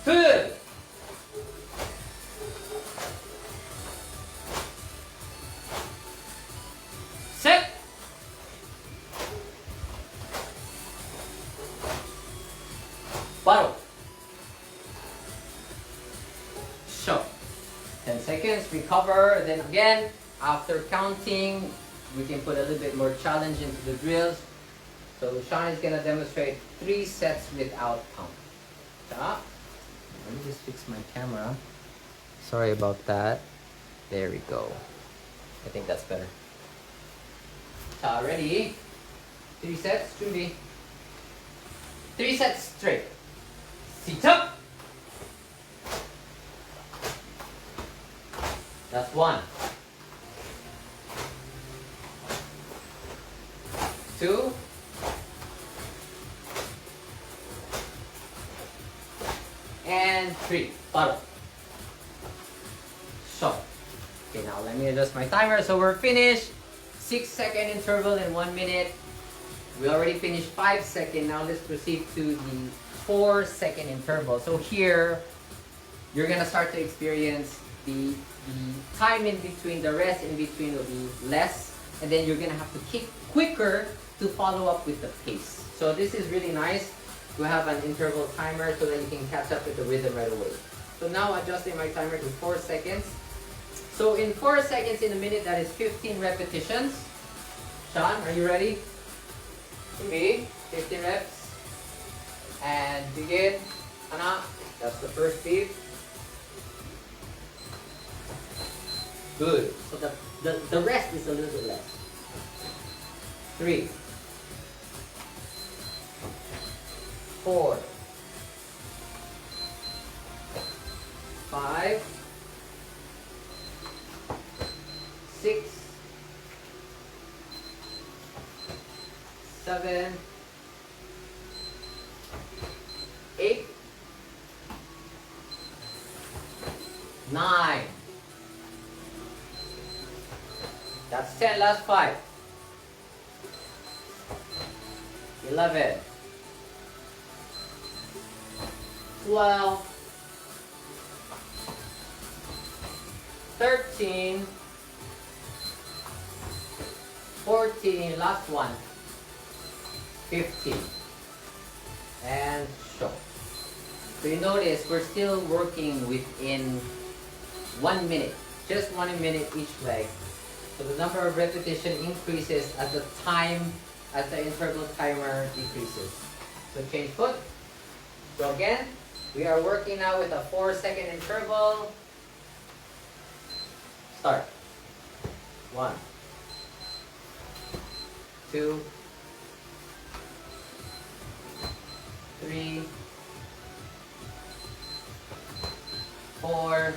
Good. Set. Bottle. Show. 10 seconds, recover, then again, after counting, we can put a little bit more challenge into the drills. So Sean is gonna demonstrate 3 sets without count. Let me just fix my camera. Sorry about that. There we go. I think that's better. Ready? 3 sets, 준비. 3 sets straight. Sit up. That's 1. 2. And 3. Bottom. So, okay, now let me adjust my timer. So we're finished. 6-second interval in 1 minute. We already finished 5-second. Now let's proceed to the 4-second interval. So here, you're gonna start to experience the time in between, the rest in between will be less, and then you're gonna have to kick quicker to follow up with the pace. So this is really nice to have an interval timer so that you can catch up with the rhythm right away. So now adjusting my timer to 4 seconds. So in 4 seconds in a minute, that is 15 repetitions. Sean, are you ready? Maybe 15 reps. And begin. Hana. That's the first beat. Good. So the rest is a little bit less. 3, 4, 5, 6, 7, 8, 9. That's 10, last 5. 11, 12, 13, 14, last one, 15, and show. So you notice we're still working within 1 minute, just 1 minute each leg. So the number of repetition increases as the interval timer decreases. So change foot. So again, we are working now with a 4-second interval. Start. 1, 2, 3, 4,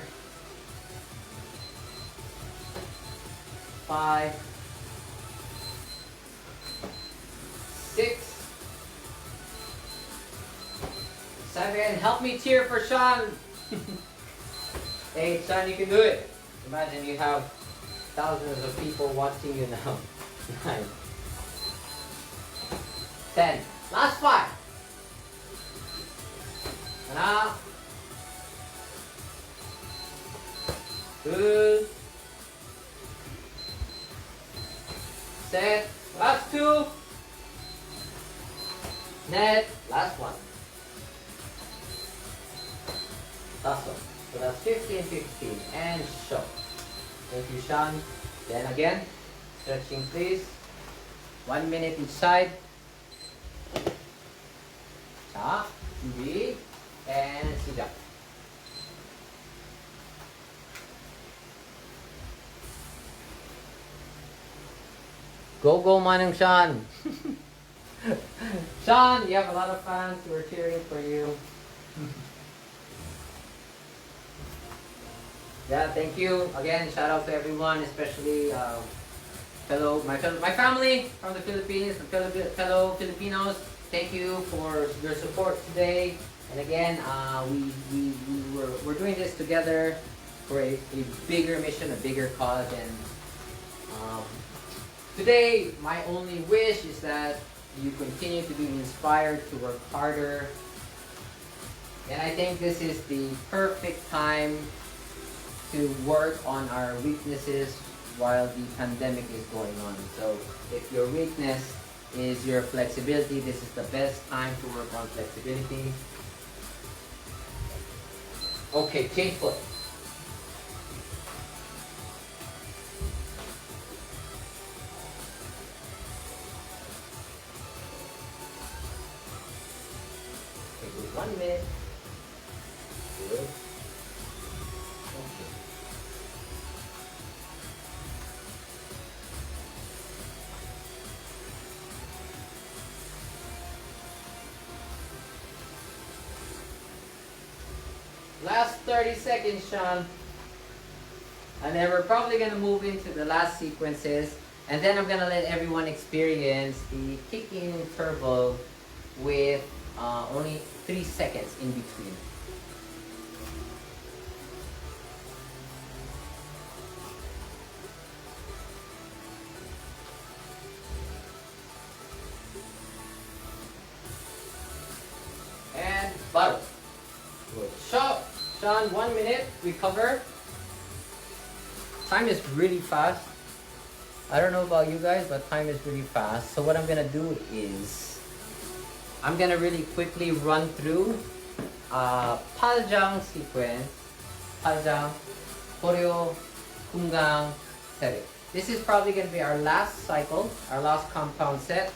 5, 6, 7. Help me cheer for Sean. 8. Sean, you can do it. Imagine you have thousands of people watching you now. 9, 10. Last 5. Now. Good. Set. Last 2. Net. Last 1. Last one. So that's 15, 15. And show. Thank you, Sean. Then again, stretching please. 1 minute each side. 자, 준비. And 시작. Go, Manung Sean. Sean, you have a lot of fans who are cheering for you. Yeah, thank you again. Shout out to everyone, especially my family from the Philippines, fellow Filipinos. Thank you for your support today. And again, we're doing this together for a bigger mission, a bigger cause. And today, my only wish is that you continue to be inspired to work harder. And I think this is the perfect time to work on our weaknesses while the pandemic is going on. So if your weakness is your flexibility, this is the best time to work on flexibility. Okay, change foot. Okay, good. 1 minute. Good. Okay. Last 30 seconds, Sean. And then we're probably going to move into the last sequences. And then I'm going to let everyone experience the kicking interval with only 3 seconds in between. And bottom. Good. Sean, 1 minute, recover. Time is really fast. I don't know about you guys, but time is really fast. So what I'm gonna do is, I'm gonna really quickly run through Paljang sequence. Paljang, Koryo, Kumgang, Seri. This is probably gonna be our last cycle, our last compound set.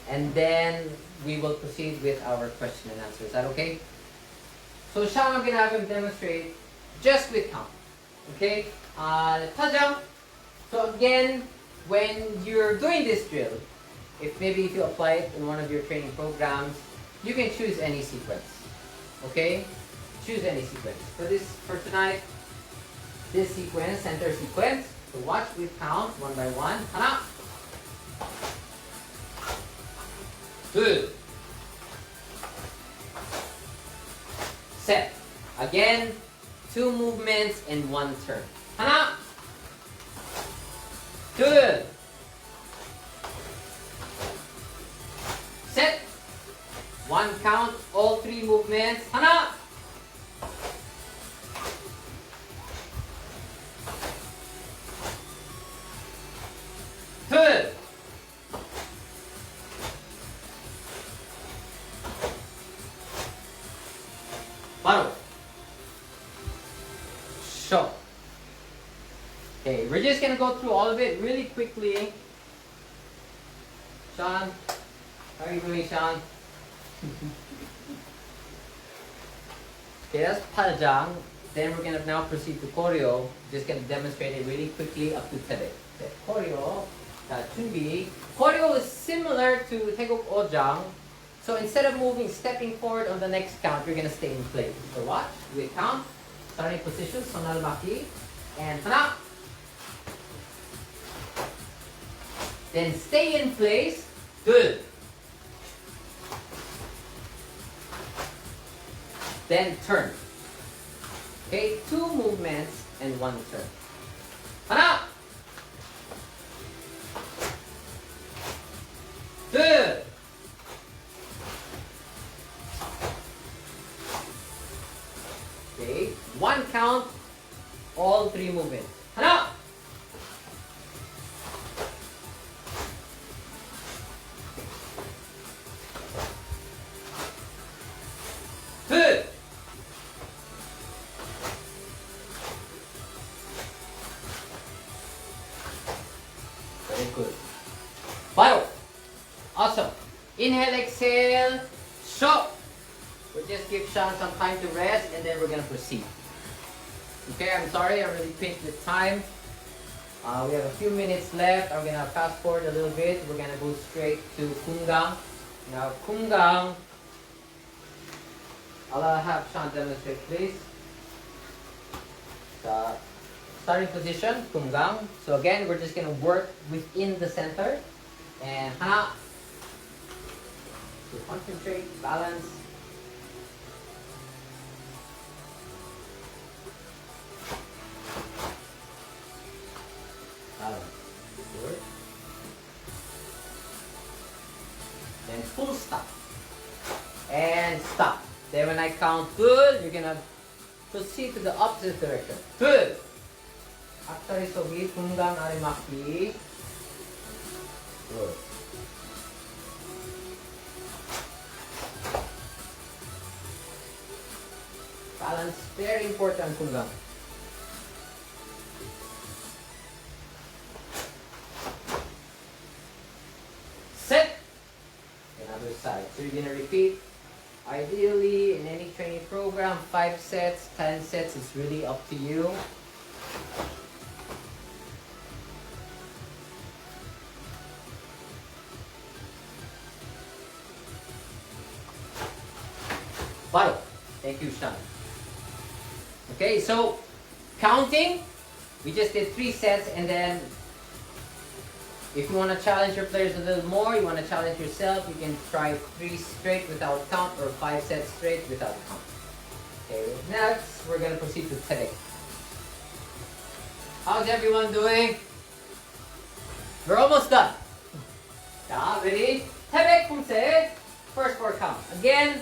And then we will proceed with our question and answer. Is that okay? So Sean, I'm gonna have him demonstrate just with count. Okay? Paljang. So again, when you're doing this drill, if you apply it in one of your training programs, you can choose any sequence. Okay? Choose any sequence. For tonight, this sequence, center sequence. So watch with count, 1 by 1. Hana. Good. Set. Again, 2 movements and 1 turn. Hana. Good. Set. 1 count, all 3 movements. Hana. Good. Bottom. Show. Okay, we're just gonna go through all of it really quickly. Sean, how are you doing, Sean? Okay, that's Paljang. Then we're gonna now proceed to Koryo. Just gonna demonstrate it really quickly up to Tere. Koryo, 준비. Koryo is similar to Taeguk Ojang. So instead of stepping forward on the next count, you're gonna stay in place. So watch, we count, starting position, sonal maki, and hana. Then stay in place, good. Then turn. Okay, 2 movements and 1 turn. Hana. Good. Okay, 1 count, all 3 movements. Hana. Good. Very good. Baro. Awesome. Inhale, exhale, show. We'll just give Sean some time to rest and then we're going to proceed. Okay, I'm sorry, I really pinched the time. We have a few minutes left. I'm going to fast forward a little bit. We're going to go straight to Kumgang. Now, Kumgang. I'll have Sean demonstrate, please. The starting position, Kumgang. So again, we're just going to work within the center. And hana. So concentrate, balance. Balance. Good. Then full stop. And stop. Then when I count good, you're gonna proceed to the opposite direction. Good. Aktari sogi, tunggang arimaki. Good. Balance, very important, tunggang. Set. Another side. So you're gonna repeat. Ideally, in any training program, 5 sets, 10 sets, it's really up to you. Bottle. Thank you, Sean. Okay, so counting, we just did 3 sets, and then if you want to challenge your players a little more, you want to challenge yourself, you can try 3 straight without count or 5 sets straight without count. Okay, next we're going to proceed to Tedek. How's everyone doing? We're almost done. Yeah, ready? Tedek, Poomsae. First 4 count. Again,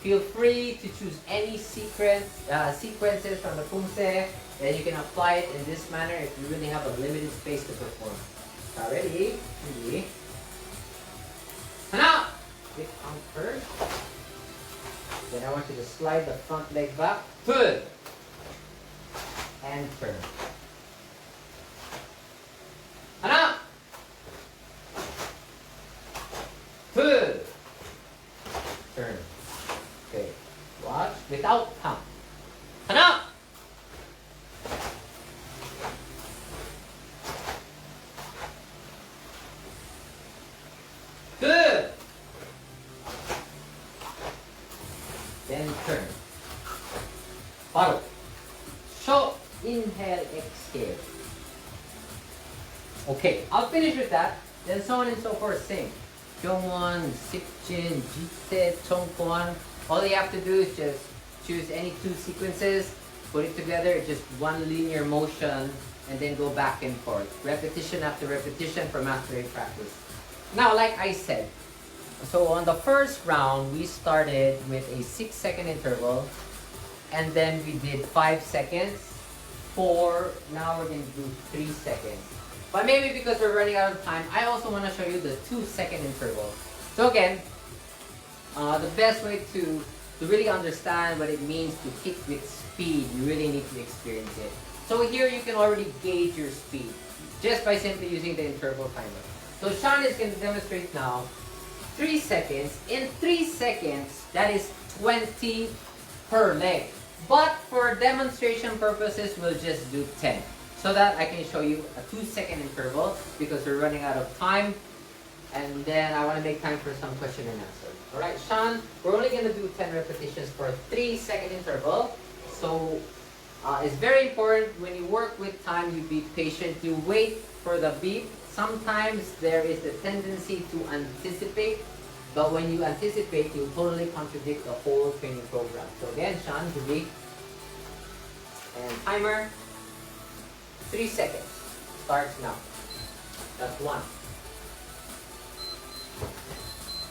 feel free to choose any sequences from the Poomsae, and you can apply it in this manner if you really have a limited space to perform. Ready? 3. Hana! Big count first. Then I want you to slide the front leg back. Pull. And turn. Hana! Pull. Turn. Okay. Watch without count. Hana! Good. Then turn. Bottle. Show. Inhale, exhale. Okay, I'll finish with that. Then so on and so forth. Same. Kyungwon, Sikjin, Jitse, Chongkwon. All you have to do is just choose any 2 sequences, put it together, it's just one linear motion, and then go back and forth. Repetition after repetition for mastery practice. Now, like I said, so on the first round, we started with a 6-second interval, and then we did 5 seconds, 4, now we're going to do 3 seconds. But maybe because we're running out of time, I also want to show you the 2-second interval. So again, the best way to really understand what it means to kick with speed, you really need to experience it. So here you can already gauge your speed just by simply using the interval timer. So Sean is going to demonstrate now 3 seconds. In 3 seconds, that is 20 per leg. But for demonstration purposes, we'll just do 10. So that I can show you a 2-second interval because we're running out of time. And then I want to make time for some question and answer. Alright, Sean, we're only going to do 10 repetitions for a 3-second interval. So it's very important when you work with time, you be patient. You wait for the beep. Sometimes there is a tendency to anticipate, but when you anticipate, you totally contradict the whole training program. So again, Sean, to beep. And timer, 3 seconds. Starts now. That's 1,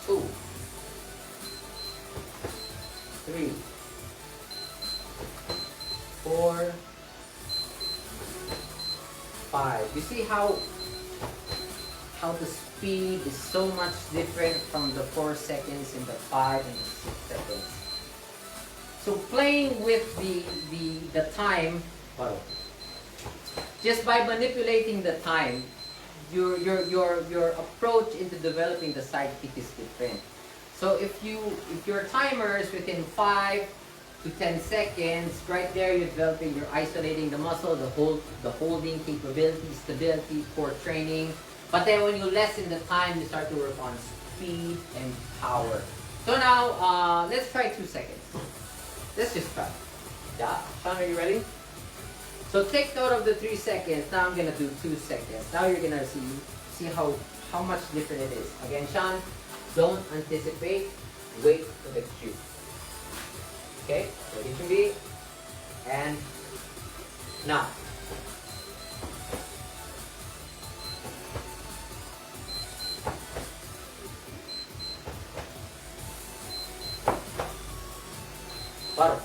2, 3, 4, 5. You see how the speed is so much different from the 4 seconds and the 5 and the 6 seconds. So playing with the time, just by manipulating the time, your approach into developing the side kick is different. So if your timer is within 5 to 10 seconds, right there you're isolating the muscle, the holding capability, stability, core training. But then when you lessen the time, you start to work on speed and power. So now, let's try 2 seconds. Let's just try. Yeah, Sean, are you ready? So take note of the 3 seconds. Now I'm gonna do 2 seconds. Now you're gonna see how much different it is. Again, Sean, don't anticipate. Wait for the cue. Okay, ready to be, and now. Butter.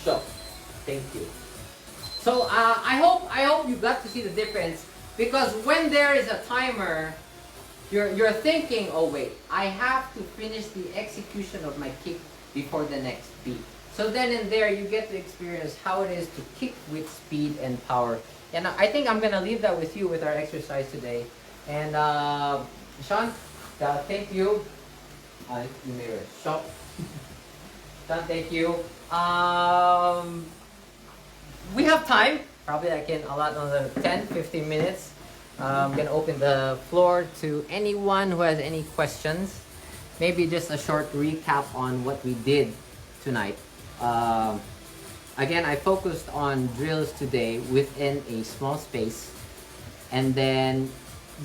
So, thank you. So I hope you got to see the difference, because when there is a timer, you're thinking, oh wait, I have to finish the execution of my kick before the next beat. So then and there you get to experience how it is to kick with speed and power. And I think I'm gonna leave that with you with our exercise today. And Sean, thank you. You may rest. Sean, thank you. We have time. Probably I can allot another 10-15 minutes. I'm gonna open the floor to anyone who has any questions. Maybe just a short recap on what we did tonight. Again, I focused on drills today within a small space, and then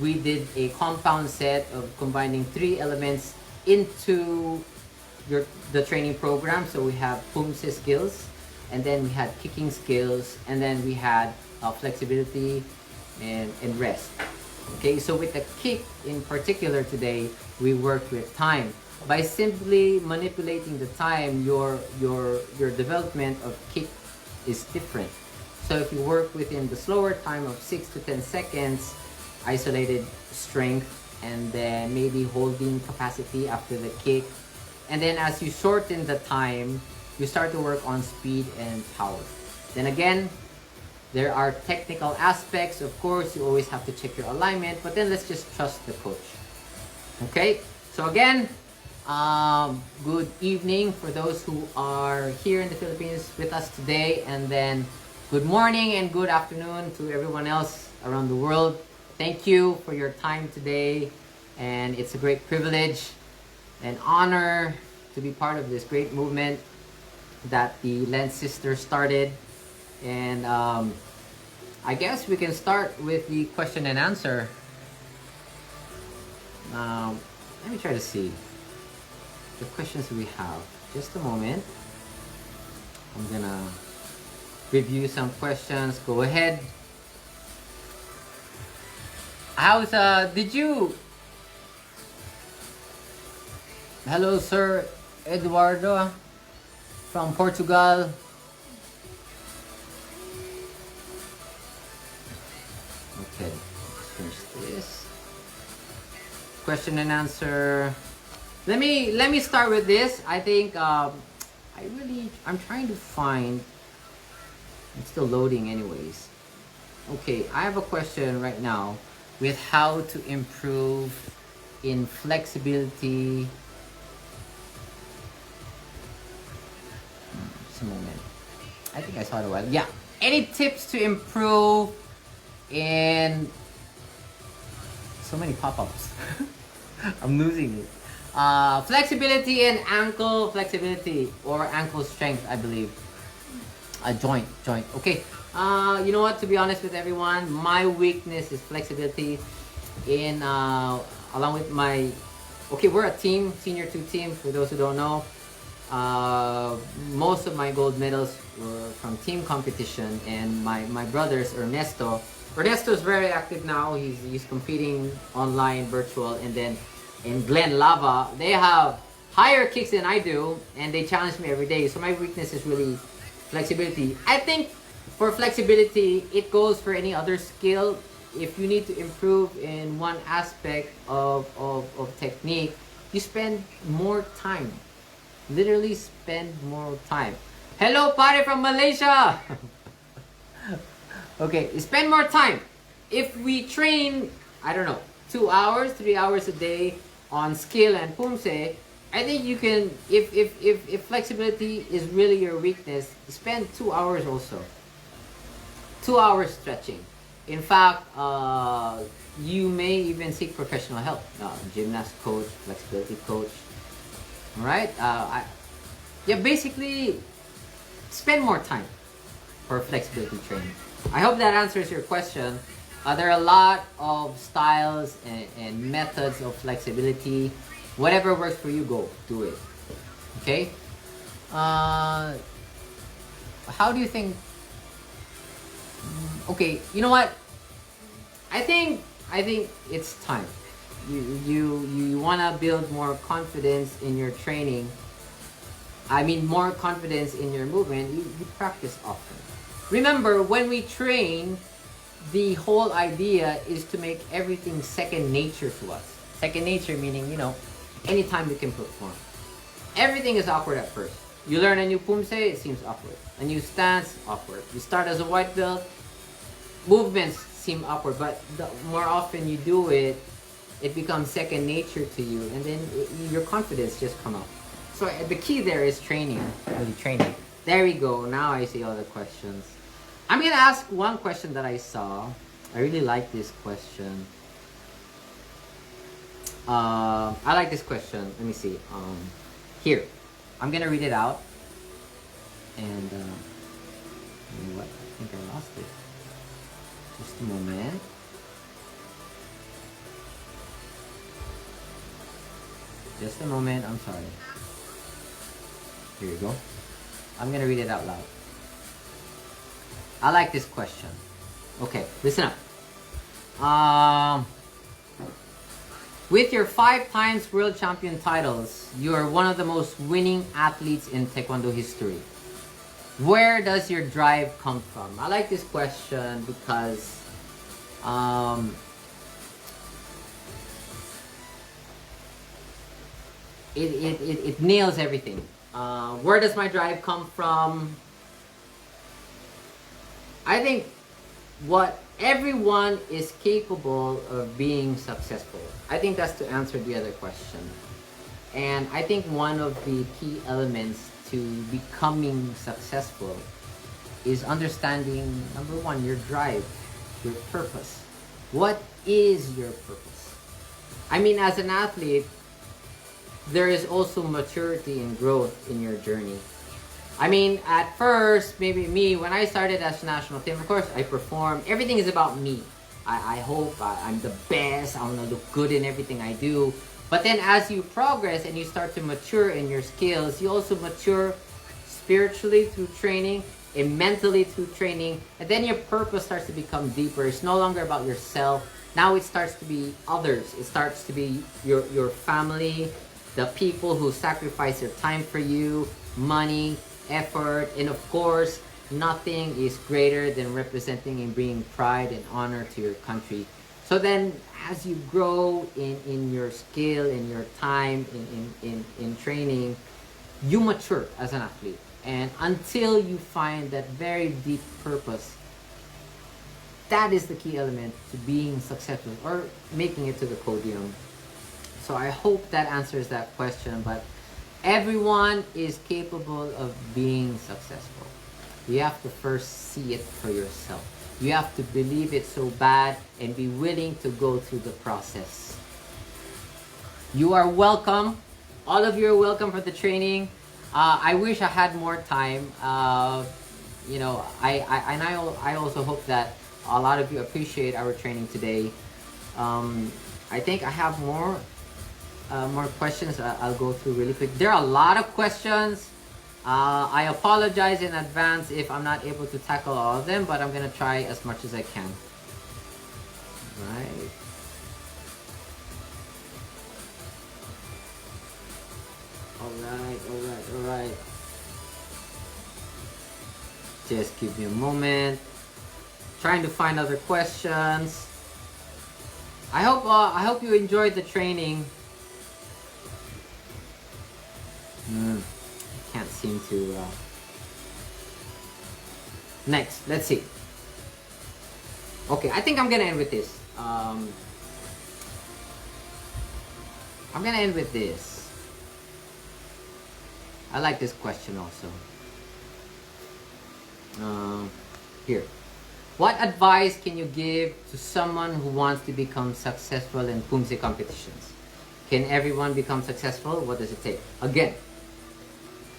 we did a compound set of combining 3 elements into the training program. So we have Poomsae skills, and then we had kicking skills, and then we had flexibility and rest. Okay, so with the kick in particular today, we worked with time. By simply manipulating the time, your development of kick is different. So if you work within the slower time of 6 to 10 seconds, isolated strength, and then maybe holding capacity after the kick, and then as you shorten the time, you start to work on speed and power. Then again, there are technical aspects. Of course, you always have to check your alignment, but then let's just trust the coach. Okay, so again, good evening for those who are here in the Philippines with us today, and then good morning and good afternoon to everyone else around the world. Thank you for your time today, and it's a great privilege and honor to be part of this great movement that the Lents Sisters started. And I guess we can start with the question and answer. Let me try to see the questions we have. Just a moment. I'm gonna review some questions. Go ahead. How's hello, Sir Eduardo from Portugal. Okay, let's finish this. Question and answer. Let me start with this. I think I'm trying to find. It's still loading, anyways. Okay, I have a question right now with how to improve in flexibility. Just a moment. I think I saw it a while. Yeah. Any tips to improve in so many pop-ups? I'm losing it. Flexibility and ankle flexibility or ankle strength, I believe. Joint. Okay. You know what? To be honest with everyone, my weakness is flexibility. In along with my, okay, we're a team, senior 2 team. For those who don't know, most of my gold medals were from team competition, and my brothers Ernesto is very active now. He's competing online, virtual, and then in Glen Lava, they have higher kicks than I do, and they challenge me every day. So my weakness is really flexibility. I think for flexibility, it goes for any other skill. If you need to improve in one aspect of technique, you spend more time. Literally spend more time. Hello, pare from Malaysia. Okay, spend more time. If we train, I don't know, 2 hours, 3 hours a day on skill and Poomsae, I think you can, if flexibility is really your weakness, spend 2 hours also. 2 hours stretching. In fact, you may even seek professional help. Gymnast coach, flexibility coach. All right. Yeah, basically, spend more time for flexibility training. I hope that answers your question. There are a lot of styles and methods of flexibility. Whatever works for you, go do it. Okay. How do you think? Okay, you know what? I think it's time. You wanna build more confidence in your training. I mean, more confidence in your movement. You practice often. Remember, when we train, the whole idea is to make everything second nature to us. Second nature meaning, anytime you can perform. Everything is awkward at first. You learn a new Poomsae, it seems awkward. A new stance, awkward. You start as a white belt, movements seem awkward, but the more often you do it, it becomes second nature to you, and then your confidence just come up. So the key there is training, really training. There we go. Now I see all the questions. I'm gonna ask one question that I saw. I really like this question. I like this question. Let me see. Here, I'm gonna read it out. And you know what? I think I lost it. Just a moment. Just a moment. I'm sorry. Here you go. I'm gonna read it out loud. I like this question. Okay, listen up. With your 5 times world champion titles, you are one of the most winning athletes in Taekwondo history. Where does your drive come from? I like this question because it nails everything. Where does my drive come from? I think what everyone is capable of being successful. I think that's to answer the other question. And I think one of the key elements to becoming successful is understanding, number one, your drive, your purpose. What is your purpose? I mean, as an athlete, there is also maturity and growth in your journey. I mean, at first, maybe me, when I started as a national team, of course, I perform. Everything is about me. I hope I'm the best. I want to look good in everything I do. But then as you progress and you start to mature in your skills, you also mature spiritually through training and mentally through training. And then your purpose starts to become deeper. It's no longer about yourself. Now it starts to be others. It starts to be your family, the people who sacrifice their time for you, money, effort, and of course, nothing is greater than representing and bringing pride and honor to your country. So then, as you grow in your skill, in your time, in training, you mature as an athlete. And until you find that very deep purpose, that is the key element to being successful or making it to the podium. So I hope that answers that question, but everyone is capable of being successful. You have to first see it for yourself. You have to believe it so bad and be willing to go through the process. You are welcome. All of you are welcome for the training. I wish I had more time. I also hope that a lot of you appreciate our training today. I think I have more questions I'll go through really quick. There are a lot of questions. I apologize in advance if I'm not able to tackle all of them, but I'm gonna try as much as I can. Right. All right. Just give me a moment. Trying to find other questions. I hope you enjoyed the training. Can't seem to next, let's see. Okay, I think I'm gonna end with this. I'm gonna end with this. I like this question also. Here, what advice can you give to someone who wants to become successful in Poomsae competitions? Can everyone become successful? What does it take? Again,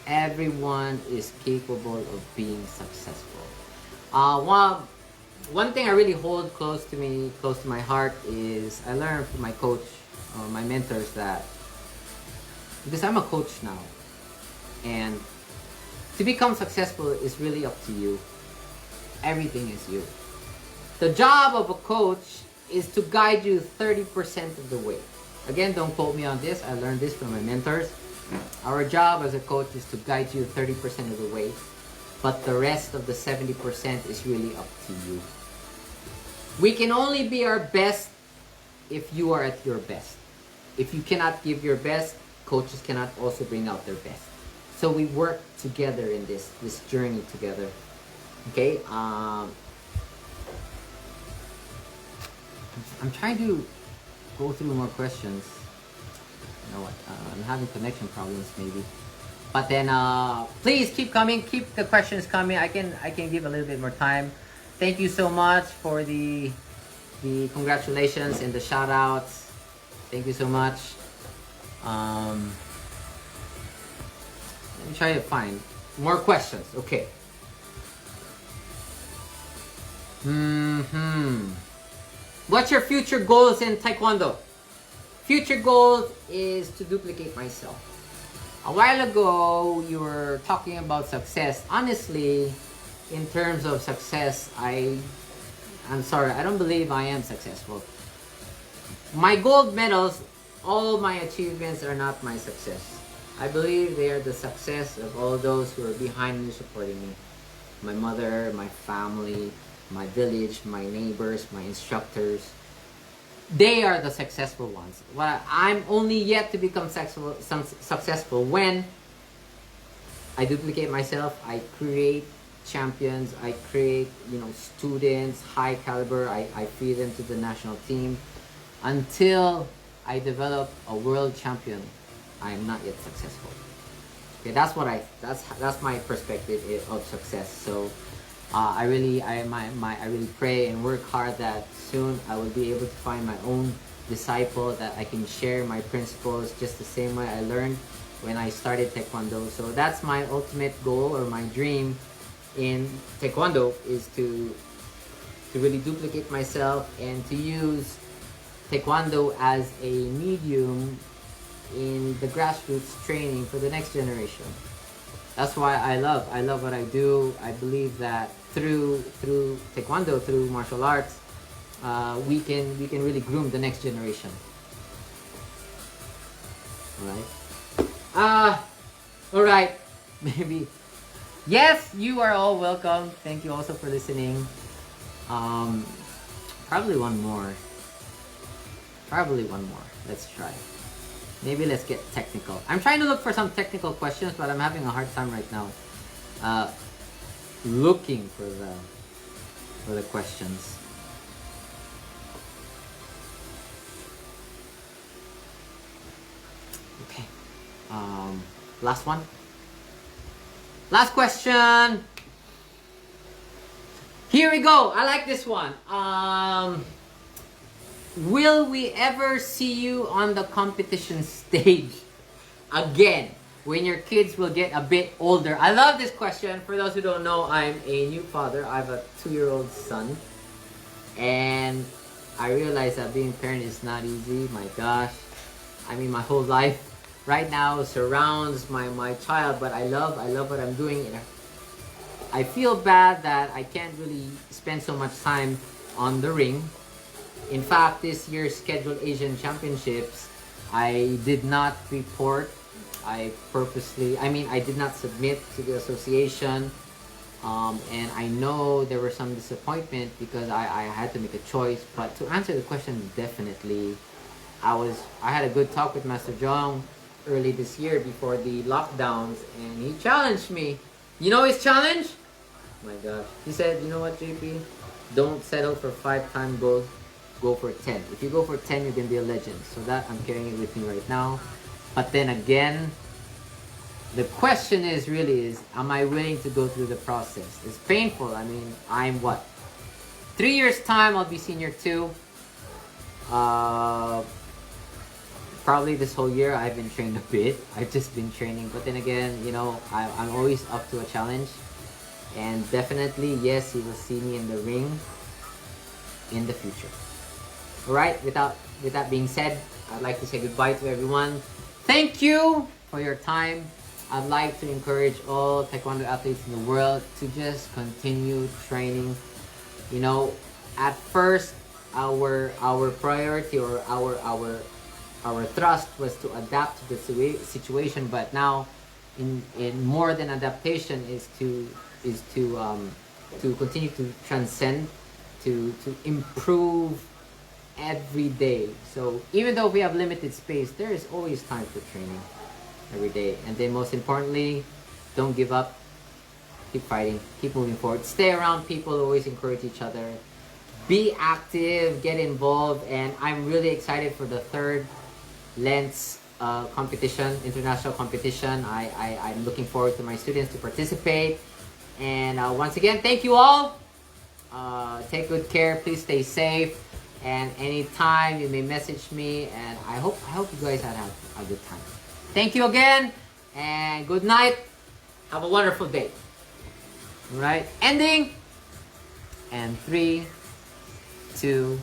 everyone is capable of being successful. One thing I really hold close to me, close to my heart, is I learned from my coach, my mentors, that because I'm a coach now, and to become successful is really up to you. Everything is you. The job of a coach is to guide you 30% of the way. Again, don't quote me on this. I learned this from my mentors. Our job as a coach is to guide you 30% of the way, but the rest of the 70% is really up to you. We can only be our best if you are at your best. If you cannot give your best, coaches cannot also bring out their best. So we work together in this journey together. Okay? I'm trying to go through more questions. You know what? I'm having connection problems maybe. But then please keep coming. Keep the questions coming. I can give a little bit more time. Thank you so much for the congratulations and the shout outs. Thank you so much. Let me try to find more questions. Okay. What's your future goals in Taekwondo? Future goals is to duplicate myself. A while ago, you were talking about success. Honestly, in terms of success, I'm sorry, I don't believe I am successful. My gold medals, all my achievements are not my success. I believe they are the success of all those who are behind me supporting me. My mother, my family, my village, my neighbors, my instructors. They are the successful ones. Well, I'm only yet to become successful when I duplicate myself. I create champions. I create, students, high caliber. I feed them to the national team. Until I develop a world champion, I am not yet successful. Okay, that's my perspective of success. So I really pray and work hard that soon I will be able to find my own disciple that I can share my principles just the same way I learned when I started Taekwondo. So that's my ultimate goal, or my dream in Taekwondo, is to really duplicate myself and to use Taekwondo as a medium in the grassroots training for the next generation. That's why I love what I do. I believe that through Taekwondo, through martial arts, we can really groom the next generation. All right. Maybe. Yes, you are all welcome. Thank you also for listening. Probably one more. Let's try. Maybe let's get technical. I'm trying to look for some technical questions, but I'm having a hard time right now looking for the questions. Okay. Last one. Last question. Here we go. I like this one. Will we ever see you on the competition stage again when your kids will get a bit older? I love this question. For those who don't know, I'm a new father. I have a 2-year-old son. And I realize that being a parent is not easy. My gosh. I mean, my whole life right now surrounds my child. But I love what I'm doing. I feel bad that I can't really spend so much time on the ring. In fact, this year's scheduled Asian Championships, I did not report. I did not submit to the association. And I know there was some disappointment because I had to make a choice. But to answer the question, definitely, I had a good talk with Master Jong early this year before the lockdowns, and he challenged me. You know his challenge? Oh my gosh. He said, you know what, JP? Don't settle for 5-time gold. Go for 10. If you go for 10, you can be a legend. So that, I'm carrying it with me right now. But then again, the question is, am I willing to go through the process? It's painful. I mean, I'm what? 3 years time, I'll be senior 2. 4 probably this whole year I've been trained a bit. I've just been training, but then again, you know, I'm always up to a challenge, and definitely yes, you will see me in the ring in the future. All right. With that being said, I'd like to say goodbye to everyone. Thank you for your time. I'd like to encourage all Taekwondo athletes in the world to just continue training. You know, at first, our priority or our thrust was to adapt to the situation, but now, in more than adaptation, is to continue to transcend, to improve every day. So even though we have limited space, there is always time for training every day. And then most importantly, don't give up. Keep fighting. Keep moving forward. Stay around people who always encourage each other. Be active. Get involved. And I'm really excited for the third Lents competition, international competition. I'm looking forward to my students to participate. And once again, thank you all. Take good care. Please stay safe. And anytime you may message me, and I hope you guys had a good time. Thank you again, and good night. Have a wonderful day. All right, ending. And 3, 2,